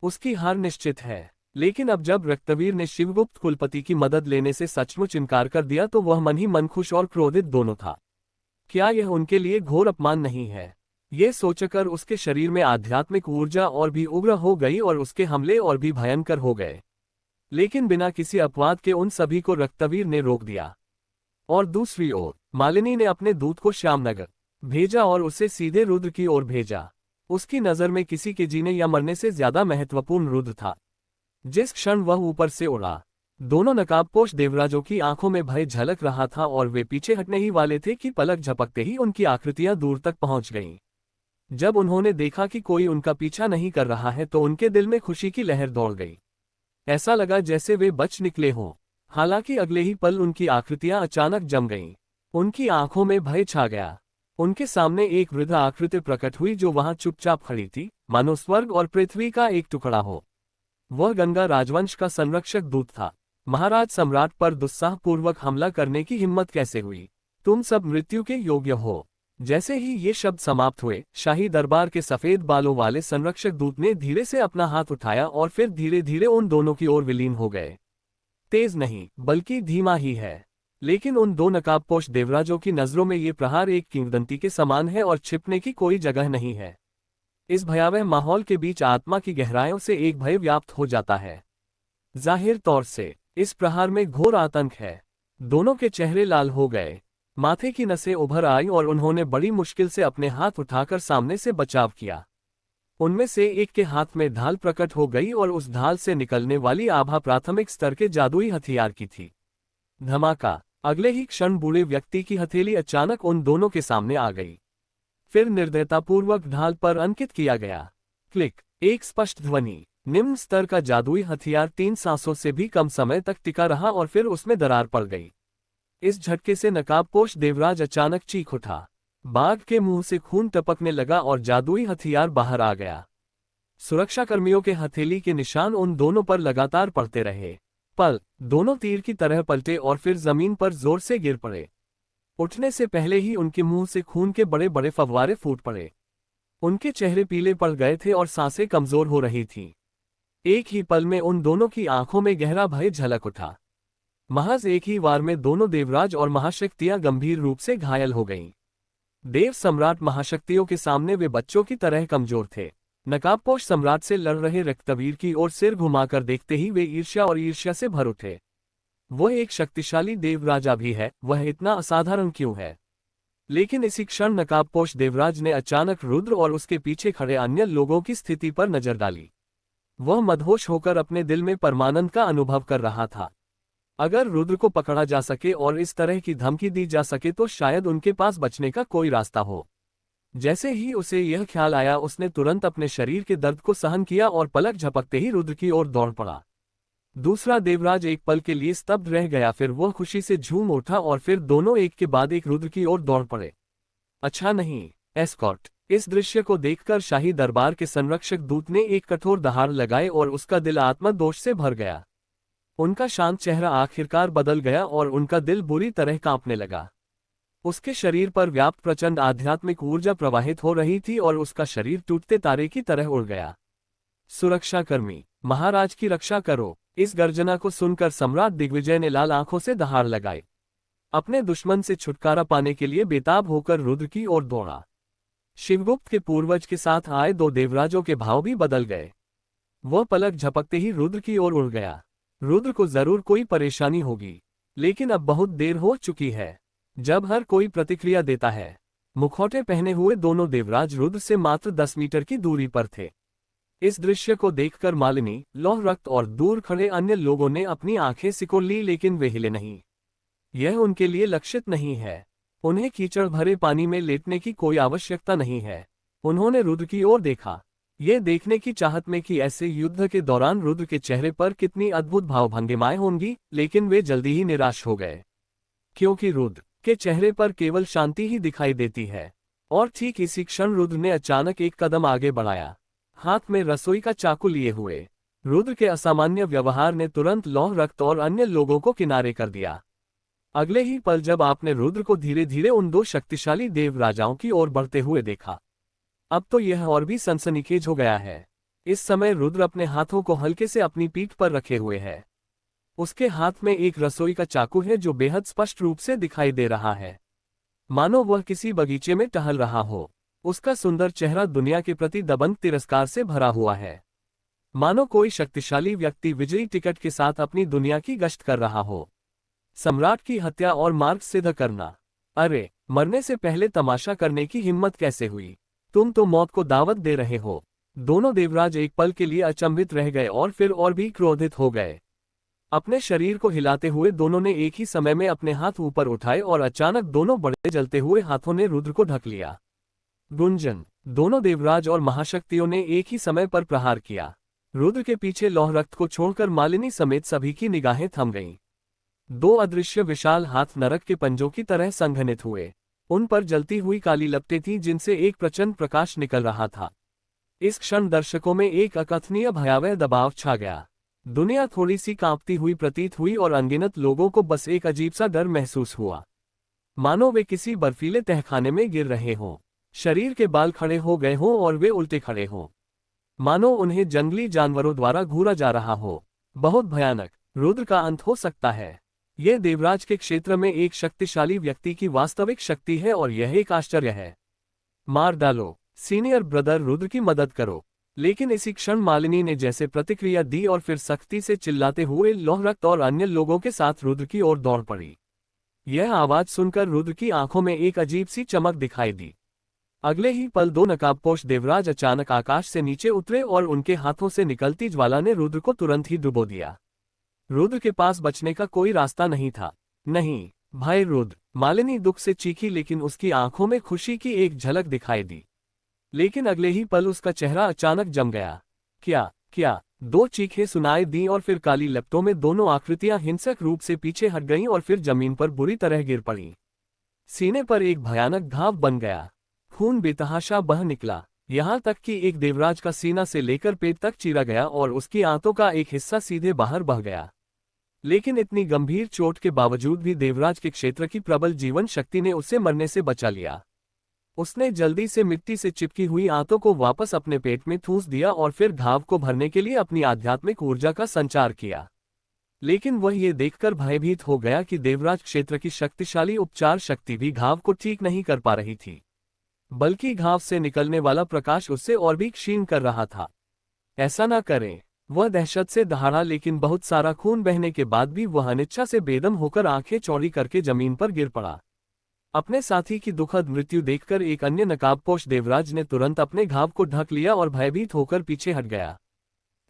A: उसकी हार निश्चित है। लेकिन अब जब रक्तवीर ने शिवगुप्त कुलपति की मदद लेने से सचमुच इनकार कर दिया तो वह मन ही मन खुश और क्रोधित दोनों था। क्या यह उनके लिए घोर अपमान नहीं है? ये सोचकर उसके शरीर में आध्यात्मिक ऊर्जा और भी उग्र हो गई और उसके हमले और भी भयंकर हो गए। लेकिन बिना किसी अपवाद के उन सभी को रक्तवीर ने रोक दिया। और दूसरी ओर मालिनी ने अपने दूत को श्यामनगर भेजा और उसे सीधे रुद्र की ओर भेजा। उसकी नजर में किसी के जीने या मरने से ज्यादा महत्वपूर्ण रुद्र था। जिस क्षण वह ऊपर से उड़ा, दोनों नकाबपोश देवराजों की आंखों में भय झलक रहा था और वे पीछे हटने ही वाले थे कि पलक झपकते ही उनकी आकृतियां दूर तक पहुंच गईं। जब उन्होंने देखा कि कोई उनका पीछा नहीं कर रहा है तो उनके दिल में खुशी की लहर दौड़ गई। ऐसा लगा जैसे वे बच निकले हों। हालांकि अगले ही पल उनकी आकृतियां अचानक जम गईं। उनकी आंखों में भय छा गया। उनके सामने एक वृद्ध आकृति प्रकट हुई जो वहां चुपचाप खड़ी थी, मानो स्वर्ग और पृथ्वी का एक टुकड़ा हो। वह गंगा राजवंश का संरक्षक दूत था। महाराज सम्राट पर दुस्साहपूर्वक हमला करने की हिम्मत कैसे हुई? तुम सब मृत्यु के योग्य हो। जैसे ही ये शब्द समाप्त हुए, शाही दरबार के सफेद बालों वाले संरक्षक दूत ने धीरे से अपना हाथ उठाया और फिर धीरे धीरे उन दोनों की ओर विलीन हो गए। तेज नहीं, बल्कि धीमा ही है। लेकिन उन दो नकाबपोश देवराजों की नजरों में ये प्रहार एक किंवदंती के समान है और छिपने की कोई जगह नहीं है। इस भयावह माहौल के बीच आत्मा की गहराइयों से एक भय व्याप्त हो जाता है। जाहिर तौर से इस प्रहार में घोर आतंक है। दोनों के चेहरे लाल हो गए, माथे की नसें उभर आई और उन्होंने बड़ी मुश्किल से अपने हाथ उठाकर सामने से बचाव किया। उनमें से एक के हाथ में ढाल प्रकट हो गई और उस ढाल से निकलने वाली आभा प्राथमिक स्तर के जादुई हथियार की थी। धमाका! अगले ही क्षण बूढ़े व्यक्ति की हथेली अचानक उन दोनों के सामने आ गई। फिर निर्दयतापूर्वक ढाल पर अंकित किया गया। क्लिक! एक स्पष्ट ध्वनि। निम्न स्तर का जादुई हथियार 3 सांसों से भी कम समय तक टिका रहा और फिर उसमें दरार पड़ गई। इस झटके से नकाबपोश देवराज अचानक चीख उठा। बाघ के मुंह से खून टपकने लगा और जादुई हथियार बाहर आ गया। सुरक्षाकर्मियों के हथेली के निशान उन दोनों पर लगातार पड़ते रहे। दोनों तीर की तरह पलटे और फिर जमीन पर जोर से गिर पड़े। उठने से पहले ही उनके मुंह से खून के बड़े बड़े फव्वारे फूट पड़े। उनके चेहरे पीले पड़ गए थे और सांसें कमजोर हो रही थीं। एक ही पल में उन दोनों की आंखों में गहरा भय झलक उठा। महज एक ही वार में दोनों देवराज और महाशक्तियां गंभीर रूप से घायल हो गईं। देव सम्राट महाशक्तियों के सामने वे बच्चों की तरह कमजोर थे। नकाबपोश सम्राट से लड़ रहे रक्तवीर की ओर सिर घुमाकर देखते ही वे ईर्ष्या से भर उठे। वह एक शक्तिशाली देवराजा भी है, वह इतना असाधारण क्यों है? लेकिन इसी क्षण नकाबपोश देवराज ने अचानक रुद्र और उसके पीछे खड़े अन्य लोगों की स्थिति पर नजर डाली। वह मदहोश होकर अपने दिल में परमानंद का अनुभव कर रहा था। अगर रुद्र को पकड़ा जा सके और इस तरह की धमकी दी जा सके तो शायद उनके पास बचने का कोई रास्ता हो। जैसे ही उसे यह ख्याल आया, उसने तुरंत अपने शरीर के दर्द को सहन किया और पलक झपकते ही रुद्र की ओर दौड़ पड़ा। दूसरा देवराज एक पल के लिए स्तब्ध रह गया, फिर वह खुशी से झूम उठा और फिर दोनों एक के बाद एक रुद्र की ओर दौड़ पड़े। अच्छा नहीं, एस्कॉर्ट! इस दृश्य को देखकर शाही दरबार के संरक्षक दूत ने एक कठोर दहाड़ लगाए और उसका दिल आत्मदोष से भर गया। उनका शांत चेहरा आखिरकार बदल गया और उनका दिल बुरी तरह कांपने लगा। उसके शरीर पर व्याप्त प्रचंड आध्यात्मिक ऊर्जा प्रवाहित हो रही थी और उसका शरीर टूटते तारे की तरह उड़ गया। सुरक्षाकर्मी, महाराज की रक्षा करो! इस गर्जना को सुनकर सम्राट दिग्विजय ने लाल आंखों से दहाड़ लगाई। अपने दुश्मन से छुटकारा पाने के लिए बेताब होकर रुद्र की ओर दौड़ा। शिवगुप्त के पूर्वज के साथ आए दो देवराजों के भाव भी बदल गए। वह पलक झपकते ही रुद्र की ओर उड़ गया। रुद्र को जरूर कोई परेशानी होगी, लेकिन अब बहुत देर हो चुकी है। जब हर कोई प्रतिक्रिया देता है। मुखौटे पहने हुए दोनों देवराज रुद्र से मात्र 10 मीटर की दूरी पर थे। इस दृश्य को देखकर मालिनी, लौह रक्त और दूर खड़े अन्य लोगों ने अपनी आंखें सिकोड़ ली, लेकिन वे हिले नहीं। यह उनके लिए लक्षित नहीं है। उन्हें कीचड़ भरे पानी में लेटने की कोई आवश्यकता नहीं है। उन्होंने रुद्र की ओर देखा, ये देखने की चाहत में कि ऐसे युद्ध के दौरान रुद्र के चेहरे पर कितनी अद्भुत भावभंगिमाएं होंगी, लेकिन वे जल्दी ही निराश हो गए, क्योंकि रुद्र के चेहरे पर केवल शांति ही दिखाई देती है। और ठीक इसी क्षण रुद्र ने अचानक एक कदम आगे बढ़ाया, हाथ में रसोई का चाकू लिए हुए। रुद्र के असामान्य व्यवहार ने तुरंत लौह रक्त और अन्य लोगों को किनारे कर दिया। अगले ही पल जब आपने रुद्र को धीरे धीरे उन दो शक्तिशाली देव राजाओं की ओर बढ़ते हुए देखा, अब तो यह और भी सनसनीखेज हो गया है। इस समय रुद्र अपने हाथों को हल्के से अपनी पीठ पर रखे हुए है। उसके हाथ में एक रसोई का चाकू है जो बेहद स्पष्ट रूप से दिखाई दे रहा है, मानो वह किसी बगीचे में टहल रहा हो। उसका सुंदर चेहरा दुनिया के प्रति दबंग तिरस्कार से भरा हुआ है, मानो कोई शक्तिशाली व्यक्ति विजयी टिकट के साथ अपनी दुनिया की गश्त कर रहा हो। सम्राट की हत्या और मार्ग सिद्ध करना। अरे, मरने से पहले तमाशा करने की हिम्मत कैसे हुई? तुम तो मौत को दावत दे रहे हो। दोनों देवराज एक पल के लिए अचंभित रह गए और फिर और भी क्रोधित हो गए। अपने शरीर को हिलाते हुए दोनों ने एक ही समय में अपने हाथ ऊपर उठाए और अचानक दोनों बड़े जलते हुए हाथों ने रुद्र को ढक लिया। गुंजन! दोनों देवराज और महाशक्तियों ने एक ही समय पर प्रहार किया। रुद्र के पीछे लौह रक्त को छोड़कर मालिनी समेत सभी की निगाहें थम गईं। दो अदृश्य विशाल हाथ नरक के पंजों की तरह संघनित हुए। उन पर जलती हुई काली लपटें थीं जिनसे एक प्रचंड प्रकाश निकल रहा था। इस क्षण दर्शकों में एक अकथनीय भयावह दबाव छा गया। दुनिया थोड़ी सी कांपती हुई प्रतीत हुई और अनगिनत लोगों को बस एक अजीब सा डर महसूस हुआ। मानो वे किसी बर्फीले तहखाने में गिर रहे हों। शरीर के बाल खड़े हो गए हों और वे उल्टे खड़े हों, मानो उन्हें जंगली जानवरों द्वारा घूरा जा रहा हो। बहुत भयानक। रुद्र का अंत हो सकता है। यह देवराज के क्षेत्र में एक शक्तिशाली व्यक्ति की वास्तविक शक्ति है और यह एक आश्चर्य है। मार डालो, सीनियर ब्रदर, रुद्र की मदद करो। लेकिन इसी क्षण मालिनी ने जैसे प्रतिक्रिया दी और फिर सख्ती से चिल्लाते हुए लोहरक्त और अन्य लोगों के साथ रुद्र की ओर दौड़ पड़ी। यह आवाज सुनकर रुद्र की आंखों में एक अजीब सी चमक दिखाई दी। अगले ही पल दो नकाबपोश देवराज अचानक आकाश से नीचे उतरे और उनके हाथों से निकलती ज्वाला ने रुद्र को तुरंत ही डुबो दिया। रुद्र के पास बचने का कोई रास्ता नहीं था। नहीं भाई रुद्र, मालिनी दुख से चीखी, लेकिन उसकी आंखों में खुशी की एक झलक दिखाई दी। लेकिन अगले ही पल उसका चेहरा अचानक जम गया। क्या क्या? दो चीखें सुनाई दी और फिर काली लपटों में दोनों आकृतियां हिंसक रूप से पीछे हट गईं और फिर जमीन पर बुरी तरह गिर पड़ी। सीने पर एक भयानक घाव बन गया। खून बेतहाशा बह निकला, यहाँ तक कि एक देवराज का सीना से लेकर पेट तक चीरा गया और उसकी आंतों का एक हिस्सा सीधे बाहर बह गया। लेकिन इतनी गंभीर चोट के बावजूद भी देवराज के क्षेत्र की प्रबल जीवन शक्ति ने उसे मरने से बचा लिया। उसने जल्दी से मिट्टी से चिपकी हुई आंतों को वापस अपने पेट में ठूंस दिया और फिर घाव को भरने के लिए अपनी आध्यात्मिक ऊर्जा का संचार किया। लेकिन वह ये देखकर भयभीत हो गया कि देवराज क्षेत्र की शक्तिशाली उपचार शक्ति भी घाव को ठीक नहीं कर पा रही थी, बल्कि घाव से निकलने वाला प्रकाश उससे और भी क्षीण कर रहा था। ऐसा ना करें, वह दहशत से दहाड़ा, लेकिन बहुत सारा खून बहने के बाद भी वह अनिच्छा से बेदम होकर आंखें चौड़ी करके जमीन पर गिर पड़ा। अपने साथी की दुखद मृत्यु देखकर एक अन्य नकाबपोश देवराज ने तुरंत अपने घाव को ढक लिया और भयभीत होकर पीछे हट गया।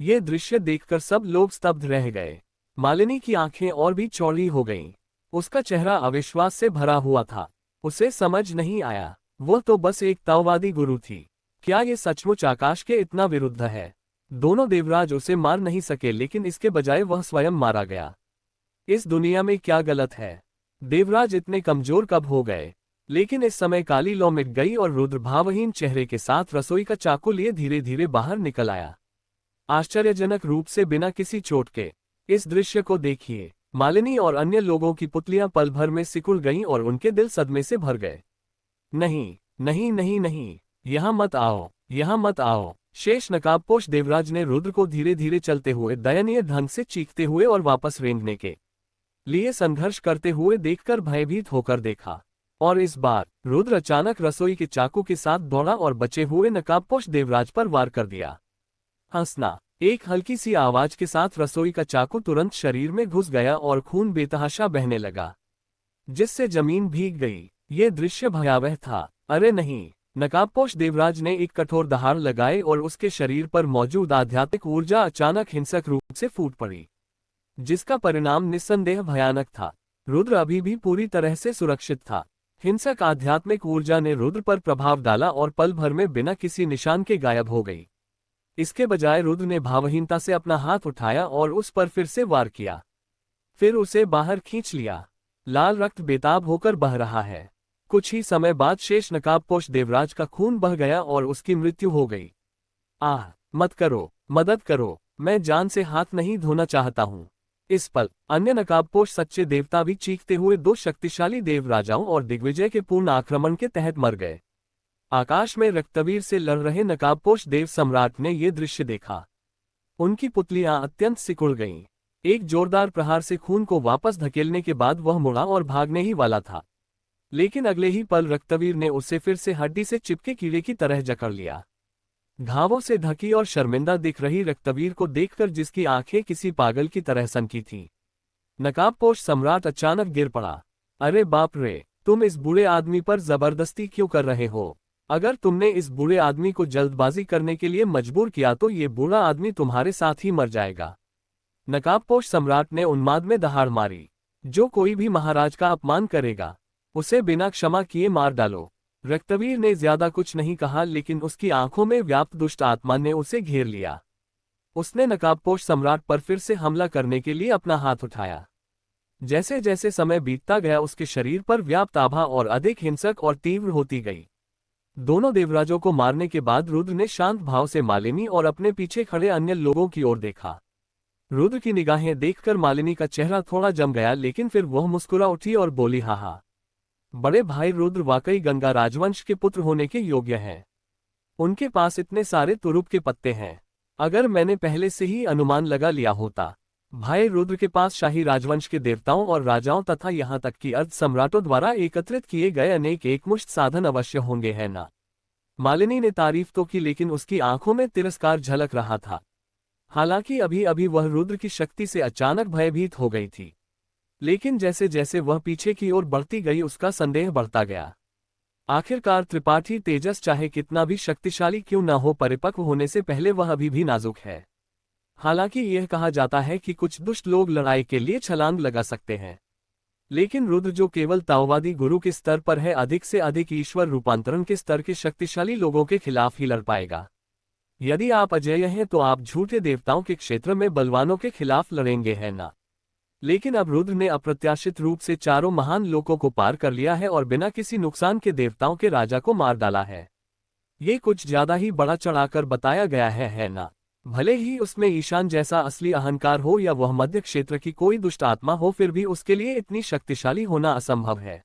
A: ये दृश्य देखकर सब लोग स्तब्ध रह गए। मालिनी की आंखें और भी चौड़ी हो गईं। उसका चेहरा अविश्वास से भरा हुआ था। उसे समझ नहीं आया, वह तो बस एक ताओवादी गुरु थी। क्या ये सचमुच आकाश के इतना विरुद्ध है? दोनों देवराज उसे मार नहीं सके, लेकिन इसके बजाय वह स्वयं मारा गया। इस दुनिया में क्या गलत है? देवराज इतने कमजोर कब हो गए? लेकिन इस समय काली लौ मिट गई और रुद्र भावहीन चेहरे के साथ रसोई का चाकू लिए धीरे धीरे बाहर निकल आया, आश्चर्यजनक रूप से बिना किसी चोट के। इस दृश्य को देखिए। मालिनी और अन्य लोगों की पुतलियां पल भर में सिकुड़ गईं और उनके दिल सदमे से भर गए। नहीं नहीं नहीं नहीं, यहाँ मत आओ, यहाँ मत आओ। शेष नकाबपोश देवराज ने रुद्र को धीरे धीरे चलते हुए दयनीय ढंग से चीखते हुए और वापस रेंगने के लिए संघर्ष करते हुए देखकर भयभीत होकर देखा। और इस बार रुद्र अचानक रसोई के चाकू के साथ दौड़ा और बचे हुए नकाबपोश देवराज पर वार कर दिया। हंसना। एक हल्की सी आवाज के साथ रसोई का चाकू तुरंत शरीर में घुस गया और खून बेतहाशा बहने लगा, जिससे जमीन भीग गई। ये दृश्य भयावह था। अरे नहीं! नकाबपोश देवराज ने एक कठोर दहाड़ लगाए और उसके शरीर पर मौजूद आध्यात्मिक ऊर्जा अचानक हिंसक रूप से फूट पड़ी, जिसका परिणाम निस्संदेह भयानक था। रुद्र अभी भी पूरी तरह से सुरक्षित था। हिंसक आध्यात्मिक ऊर्जा ने रुद्र पर प्रभाव डाला और पल भर में बिना किसी निशान के गायब हो गई। इसके बजाय रुद्र ने भावहीनता से अपना हाथ उठाया और उस पर फिर से वार किया, फिर उसे बाहर खींच लिया। लाल रक्त बेताब होकर बह रहा है। कुछ ही समय बाद शेष नकाबपोश देवराज का खून बह गया और उसकी मृत्यु हो गई। आह! मत करो, मदद करो, मैं जान से हाथ नहीं धोना चाहता हूँ। इस पल अन्य नकाबपोश सच्चे देवता भी चीखते हुए दो शक्तिशाली देवराजाओं और दिग्विजय के पूर्ण आक्रमण के तहत मर गए। आकाश में रक्तवीर से लड़ रहे नकाबपोश देव सम्राट ने ये दृश्य देखा। उनकी पुतलियां अत्यंत सिकुड़ गईं। एक जोरदार प्रहार से खून को वापस धकेलने के बाद वह मुड़ा और भागने ही वाला था, लेकिन अगले ही पल रक्तवीर ने उसे फिर से हड्डी से चिपके कीड़े की तरह जकड़ लिया। घावों से ढकी और शर्मिंदा दिख रही रक्तवीर को देखकर जिसकी आंखें किसी पागल की तरह सनकी थीं, नकाबपोश सम्राट अचानक गिर पड़ा। अरे बाप रे! तुम इस बूढ़े आदमी पर जबरदस्ती क्यों कर रहे हो? अगर तुमने इस बूढ़े आदमी को जल्दबाजी करने के लिए मजबूर किया तो ये बूढ़ा आदमी तुम्हारे साथ ही मर जाएगा। नकाबपोश सम्राट ने उन्माद में दहाड़ मारी। जो कोई भी महाराज का अपमान करेगा, उसे बिना क्षमा किए मार डालो। रक्तवीर ने ज्यादा कुछ नहीं कहा, लेकिन उसकी आंखों में व्याप्त दुष्ट आत्मा ने उसे घेर लिया। उसने नकाबपोश सम्राट पर फिर से हमला करने के लिए अपना हाथ उठाया। जैसे जैसे समय बीतता गया उसके शरीर पर व्याप्त आभा और अधिक हिंसक और तीव्र होती गई। दोनों देवराजों को मारने के बाद रुद्र ने शांत भाव से मालिनी और अपने पीछे खड़े अन्य लोगों की ओर देखा। रुद्र की निगाहें देखकर मालिनी का चेहरा थोड़ा जम गया, लेकिन फिर वह मुस्कुरा उठी और बोली, हाँ हाँ बड़े भाई रुद्र वाकई गंगा राजवंश के पुत्र होने के योग्य हैं। उनके पास इतने सारे तुरुप के पत्ते हैं। अगर मैंने पहले से ही अनुमान लगा लिया होता। भाई रुद्र के पास शाही राजवंश के देवताओं और राजाओं तथा यहाँ तक कि अर्ध सम्राटों द्वारा एकत्रित किए गए अनेक एकमुश्त साधन अवश्य होंगे, है ना। मालिनी ने तारीफ तो की, लेकिन उसकी आंखों में तिरस्कार झलक रहा था। हालांकि अभी अभी वह रुद्र की शक्ति से अचानक भयभीत हो गई थी, लेकिन जैसे जैसे वह पीछे की ओर बढ़ती गई उसका संदेह बढ़ता गया। आखिरकार त्रिपाठी तेजस चाहे कितना भी शक्तिशाली क्यों न हो, परिपक्व होने से पहले वह अभी भी नाजुक है। हालांकि यह कहा जाता है कि कुछ दुष्ट लोग लड़ाई के लिए छलांग लगा सकते हैं, लेकिन रुद्र जो केवल ताओवादी गुरु के स्तर पर है, अधिक से अधिक ईश्वर रूपांतरण के स्तर के शक्तिशाली लोगों के खिलाफ ही लड़ पाएगा। यदि आप अजेय हैं तो आप झूठे देवताओं के क्षेत्र में बलवानों के खिलाफ लड़ेंगे, है ना। लेकिन अब रुद्र ने अप्रत्याशित रूप से चारों महान लोकों को पार कर लिया है और बिना किसी नुकसान के देवताओं के राजा को मार डाला है। ये कुछ ज्यादा ही बड़ा चढ़ाकर बताया गया है ना। भले ही उसमें ईशान जैसा असली अहंकार हो या वह मध्य क्षेत्र की कोई दुष्ट आत्मा हो, फिर भी उसके लिए इतनी शक्तिशाली होना असंभव है।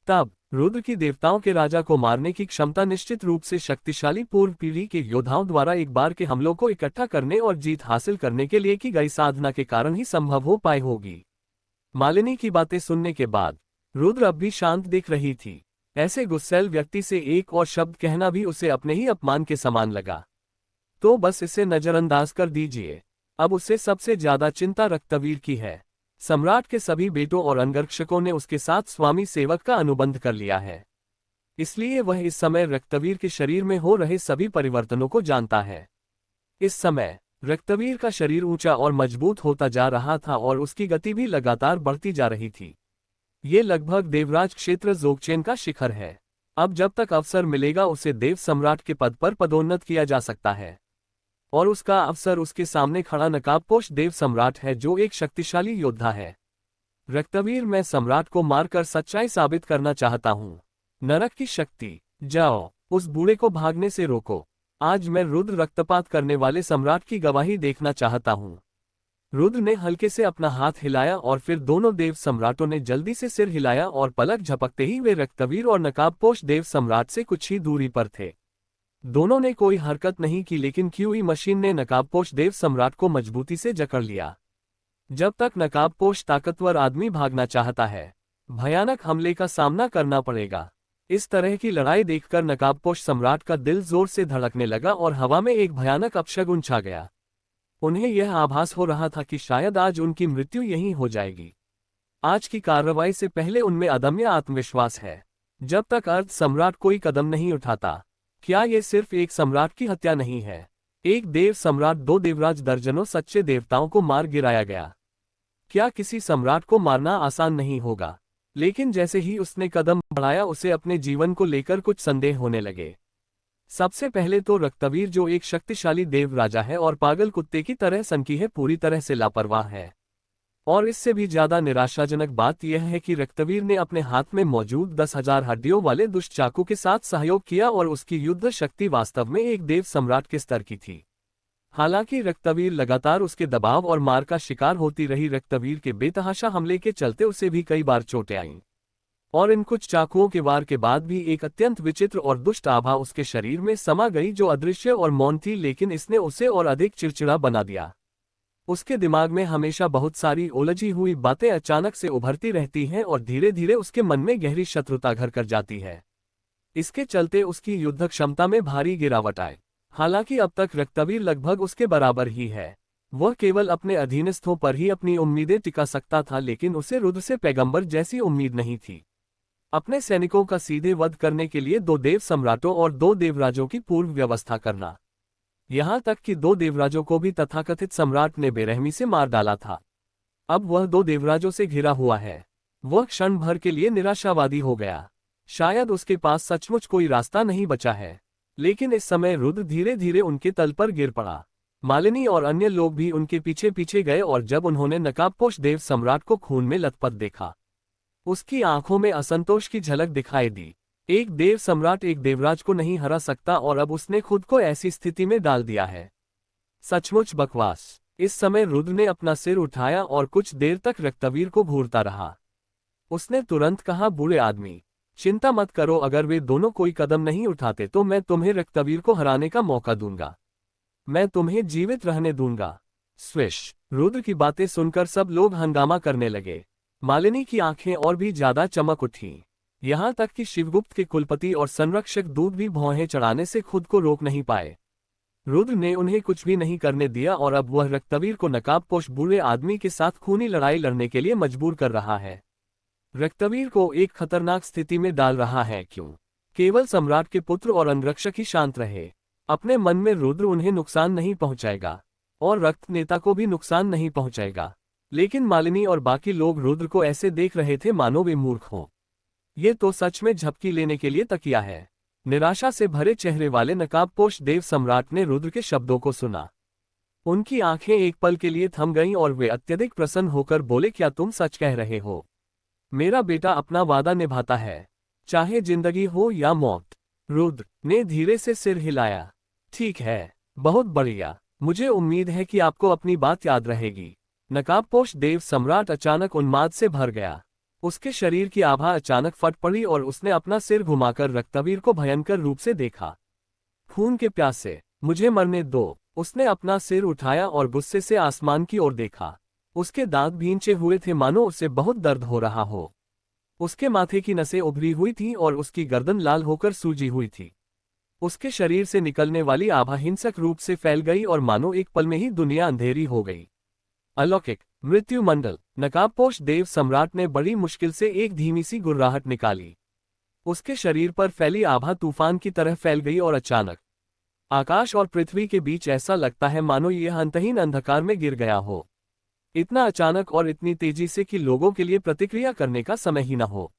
A: तब रुद्र की देवताओं के राजा को मारने की क्षमता निश्चित रूप से शक्तिशाली पूर्व पीढ़ी के योद्धाओं द्वारा एक बार के हमलों को इकट्ठा करने और जीत हासिल करने के लिए की गई साधना के कारण ही संभव हो पाई होगी। मालिनी की बातें सुनने के बाद रुद्र अब भी शांत दिख रही थी। ऐसे गुस्सैल व्यक्ति से एक और शब्द कहना भी उसे अपने ही अपमान के समान लगा। तो बस इसे नजरअंदाज कर दीजिए। अब उसे सबसे ज्यादा चिंता रक्तवीर की है। सम्राट के सभी बेटों और अंगरक्षकों ने उसके साथ स्वामी सेवक का अनुबंध कर लिया है, इसलिए वह इस समय रक्तवीर के शरीर में हो रहे सभी परिवर्तनों को जानता है। इस समय रक्तवीर का शरीर ऊंचा और मजबूत होता जा रहा था और उसकी गति भी लगातार बढ़ती जा रही थी। ये लगभग देवराज क्षेत्र जोगचेन का शिखर है। अब जब तक अवसर मिलेगा उसे देव सम्राट के पद पर पदोन्नत किया जा सकता है, और उसका अवसर उसके सामने खड़ा नकाबपोश देव सम्राट है, जो एक शक्तिशाली योद्धा है। रक्तवीर, मैं सम्राट को मारकर सच्चाई साबित करना चाहता हूँ। नरक की शक्ति, जाओ उस बूढ़े को भागने से रोको। आज मैं रुद्र रक्तपात करने वाले सम्राट की गवाही देखना चाहता हूँ। रुद्र ने हल्के से अपना हाथ हिलाया और फिर दोनों देव सम्राटों ने जल्दी से सिर हिलाया और पलक झपकते ही वे रक्तवीर और नकाबपोश देव सम्राट से कुछ ही दूरी पर थे। दोनों ने कोई हरकत नहीं की, लेकिन क्यूई मशीन ने नकाबपोश देव सम्राट को मजबूती से जकड़ लिया। जब तक नकाबपोश ताकतवर आदमी भागना चाहता है, भयानक हमले का सामना करना पड़ेगा। इस तरह की लड़ाई देखकर नकाबपोश सम्राट का दिल जोर से धड़कने लगा और हवा में एक भयानक अपशगुन छा गया। उन्हें यह आभास हो रहा था कि शायद आज उनकी मृत्यु यहीं हो जाएगी। आज की कार्रवाई से पहले उनमें अदम्य आत्मविश्वास है। जब तक अर्ध सम्राट कोई कदम नहीं उठाता, क्या ये सिर्फ एक सम्राट की हत्या नहीं है? एक देव सम्राट, दो देवराज, दर्जनों सच्चे देवताओं को मार गिराया गया। क्या किसी सम्राट को मारना आसान नहीं होगा? लेकिन जैसे ही उसने कदम बढ़ाया, उसे अपने जीवन को लेकर कुछ संदेह होने लगे। सबसे पहले तो रक्तवीर, जो एक शक्तिशाली देव राजा है और पागल कुत्ते की तरह सनकी है, पूरी तरह से लापरवाह है। और इससे भी ज्यादा निराशाजनक बात यह है कि रक्तवीर ने अपने हाथ में मौजूद 10,000 हड्डियों वाले दुष्ट चाकू के साथ सहयोग किया और उसकी युद्ध शक्ति वास्तव में एक देव सम्राट के स्तर की थी। हालांकि रक्तवीर लगातार उसके दबाव और मार का शिकार होती रही। रक्तवीर के बेतहाशा हमले के चलते उसे भी कई बार चोटें आईं, और इन कुछ चाकुओं के वार के बाद भी एक अत्यंत विचित्र और दुष्ट आभा उसके शरीर में समा गई, जो अदृश्य और मौन थी, लेकिन इसने उसे और अधिक चिड़चिड़ा बना दिया। उसके दिमाग में हमेशा बहुत सारी उलझी हुई बातें अचानक से उभरती रहती हैं और धीरे धीरे उसके मन में गहरी शत्रुता घर कर जाती है। इसके चलते उसकी युद्ध क्षमता में भारी गिरावट आए। हालांकि अब तक रक्तवीर लगभग उसके बराबर ही है। वह केवल अपने अधीनस्थों पर ही अपनी उम्मीदें टिका सकता था, लेकिन उसे रुद्र से पैगंबर जैसी उम्मीद नहीं थी। अपने सैनिकों का सीधे वध करने के लिए 2 देव सम्राटों और 2 देवराजों की पूर्व व्यवस्था करना, यहाँ तक कि 2 देवराजों को भी तथाकथित सम्राट ने बेरहमी से मार डाला था। अब वह 2 देवराजों से घिरा हुआ है। वह क्षण भर के लिए निराशावादी हो गया। शायद उसके पास सचमुच कोई रास्ता नहीं बचा है। लेकिन इस समय रुद्र धीरे धीरे उनके तल पर गिर पड़ा। मालिनी और अन्य लोग भी उनके पीछे पीछे गए, और जब उन्होंने नकाबपोश देव सम्राट को खून में लथपथ देखा, उसकी आंखों में असंतोष की झलक दिखाई दी। एक देव सम्राट एक देवराज को नहीं हरा सकता, और अब उसने खुद को ऐसी स्थिति में डाल दिया है। सचमुच बकवास। इस समय रुद्र ने अपना सिर उठाया और कुछ देर तक रक्तवीर को घूरता रहा। उसने तुरंत कहा, बूढ़े आदमी, चिंता मत करो, अगर वे दोनों कोई कदम नहीं उठाते तो मैं तुम्हें रक्तवीर को हराने का मौका दूंगा। मैं तुम्हें जीवित रहने दूंगा। स्विश। रुद्र की बातें सुनकर सब लोग हंगामा करने लगे। मालिनी की आंखें और भी ज्यादा चमक उठीं। यहाँ तक कि शिवगुप्त के कुलपति और संरक्षक दूत भी भौहें चढ़ाने से खुद को रोक नहीं पाए। रुद्र ने उन्हें कुछ भी नहीं करने दिया और अब वह रक्तवीर को नकाबपोश बूढ़े आदमी के साथ खूनी लड़ाई लड़ने के लिए मजबूर कर रहा है। रक्तवीर को एक खतरनाक स्थिति में डाल रहा है। क्यों? केवल सम्राट के पुत्र और अंगरक्षक ही शांत रहे। अपने मन में रुद्र उन्हें नुकसान नहीं पहुंचाएगा और रक्त नेता को भी नुकसान नहीं पहुंचाएगा। लेकिन मालिनी और बाकी लोग रुद्र को ऐसे देख रहे थे मानो वे मूर्ख हों। ये तो सच में झपकी लेने के लिए तकिया है। निराशा से भरे चेहरे वाले नकाबपोश देव सम्राट ने रुद्र के शब्दों को सुना। उनकी आंखें एक पल के लिए थम गईं और वे अत्यधिक प्रसन्न होकर बोले, क्या तुम सच कह रहे हो? मेरा बेटा अपना वादा निभाता है, चाहे जिंदगी हो या मौत। रुद्र ने धीरे से सिर हिलाया। ठीक है, बहुत बढ़िया। मुझे उम्मीद है कि आपको अपनी बात याद रहेगी। नकाबपोश देव सम्राट अचानक उन्माद से भर गया। उसके शरीर की आभा अचानक फट पड़ी और उसने अपना सिर घुमाकर रक्तवीर को भयंकर रूप से देखा। खून के प्यासे, मुझे मरने दो। उसने अपना सिर उठाया और गुस्से से आसमान की ओर देखा। उसके दांत भींचे हुए थे मानो उसे बहुत दर्द हो रहा हो। उसके माथे की नसें उभरी हुई थीं और उसकी गर्दन लाल होकर सूजी हुई थी। उसके शरीर से निकलने वाली आभा हिंसक रूप से फैल गई और मानो एक पल में ही दुनिया अंधेरी हो गई। अलौकिक मृत्यु मंडल। नकाबपोश देव सम्राट ने बड़ी मुश्किल से एक धीमी सी गुर्राहट निकाली। उसके शरीर पर फैली आभा तूफान की तरह फैल गई और अचानक आकाश और पृथ्वी के बीच ऐसा लगता है मानो यह अंतहीन अंधकार में गिर गया हो। इतना अचानक और इतनी तेजी से कि लोगों के लिए प्रतिक्रिया करने का समय ही न हो।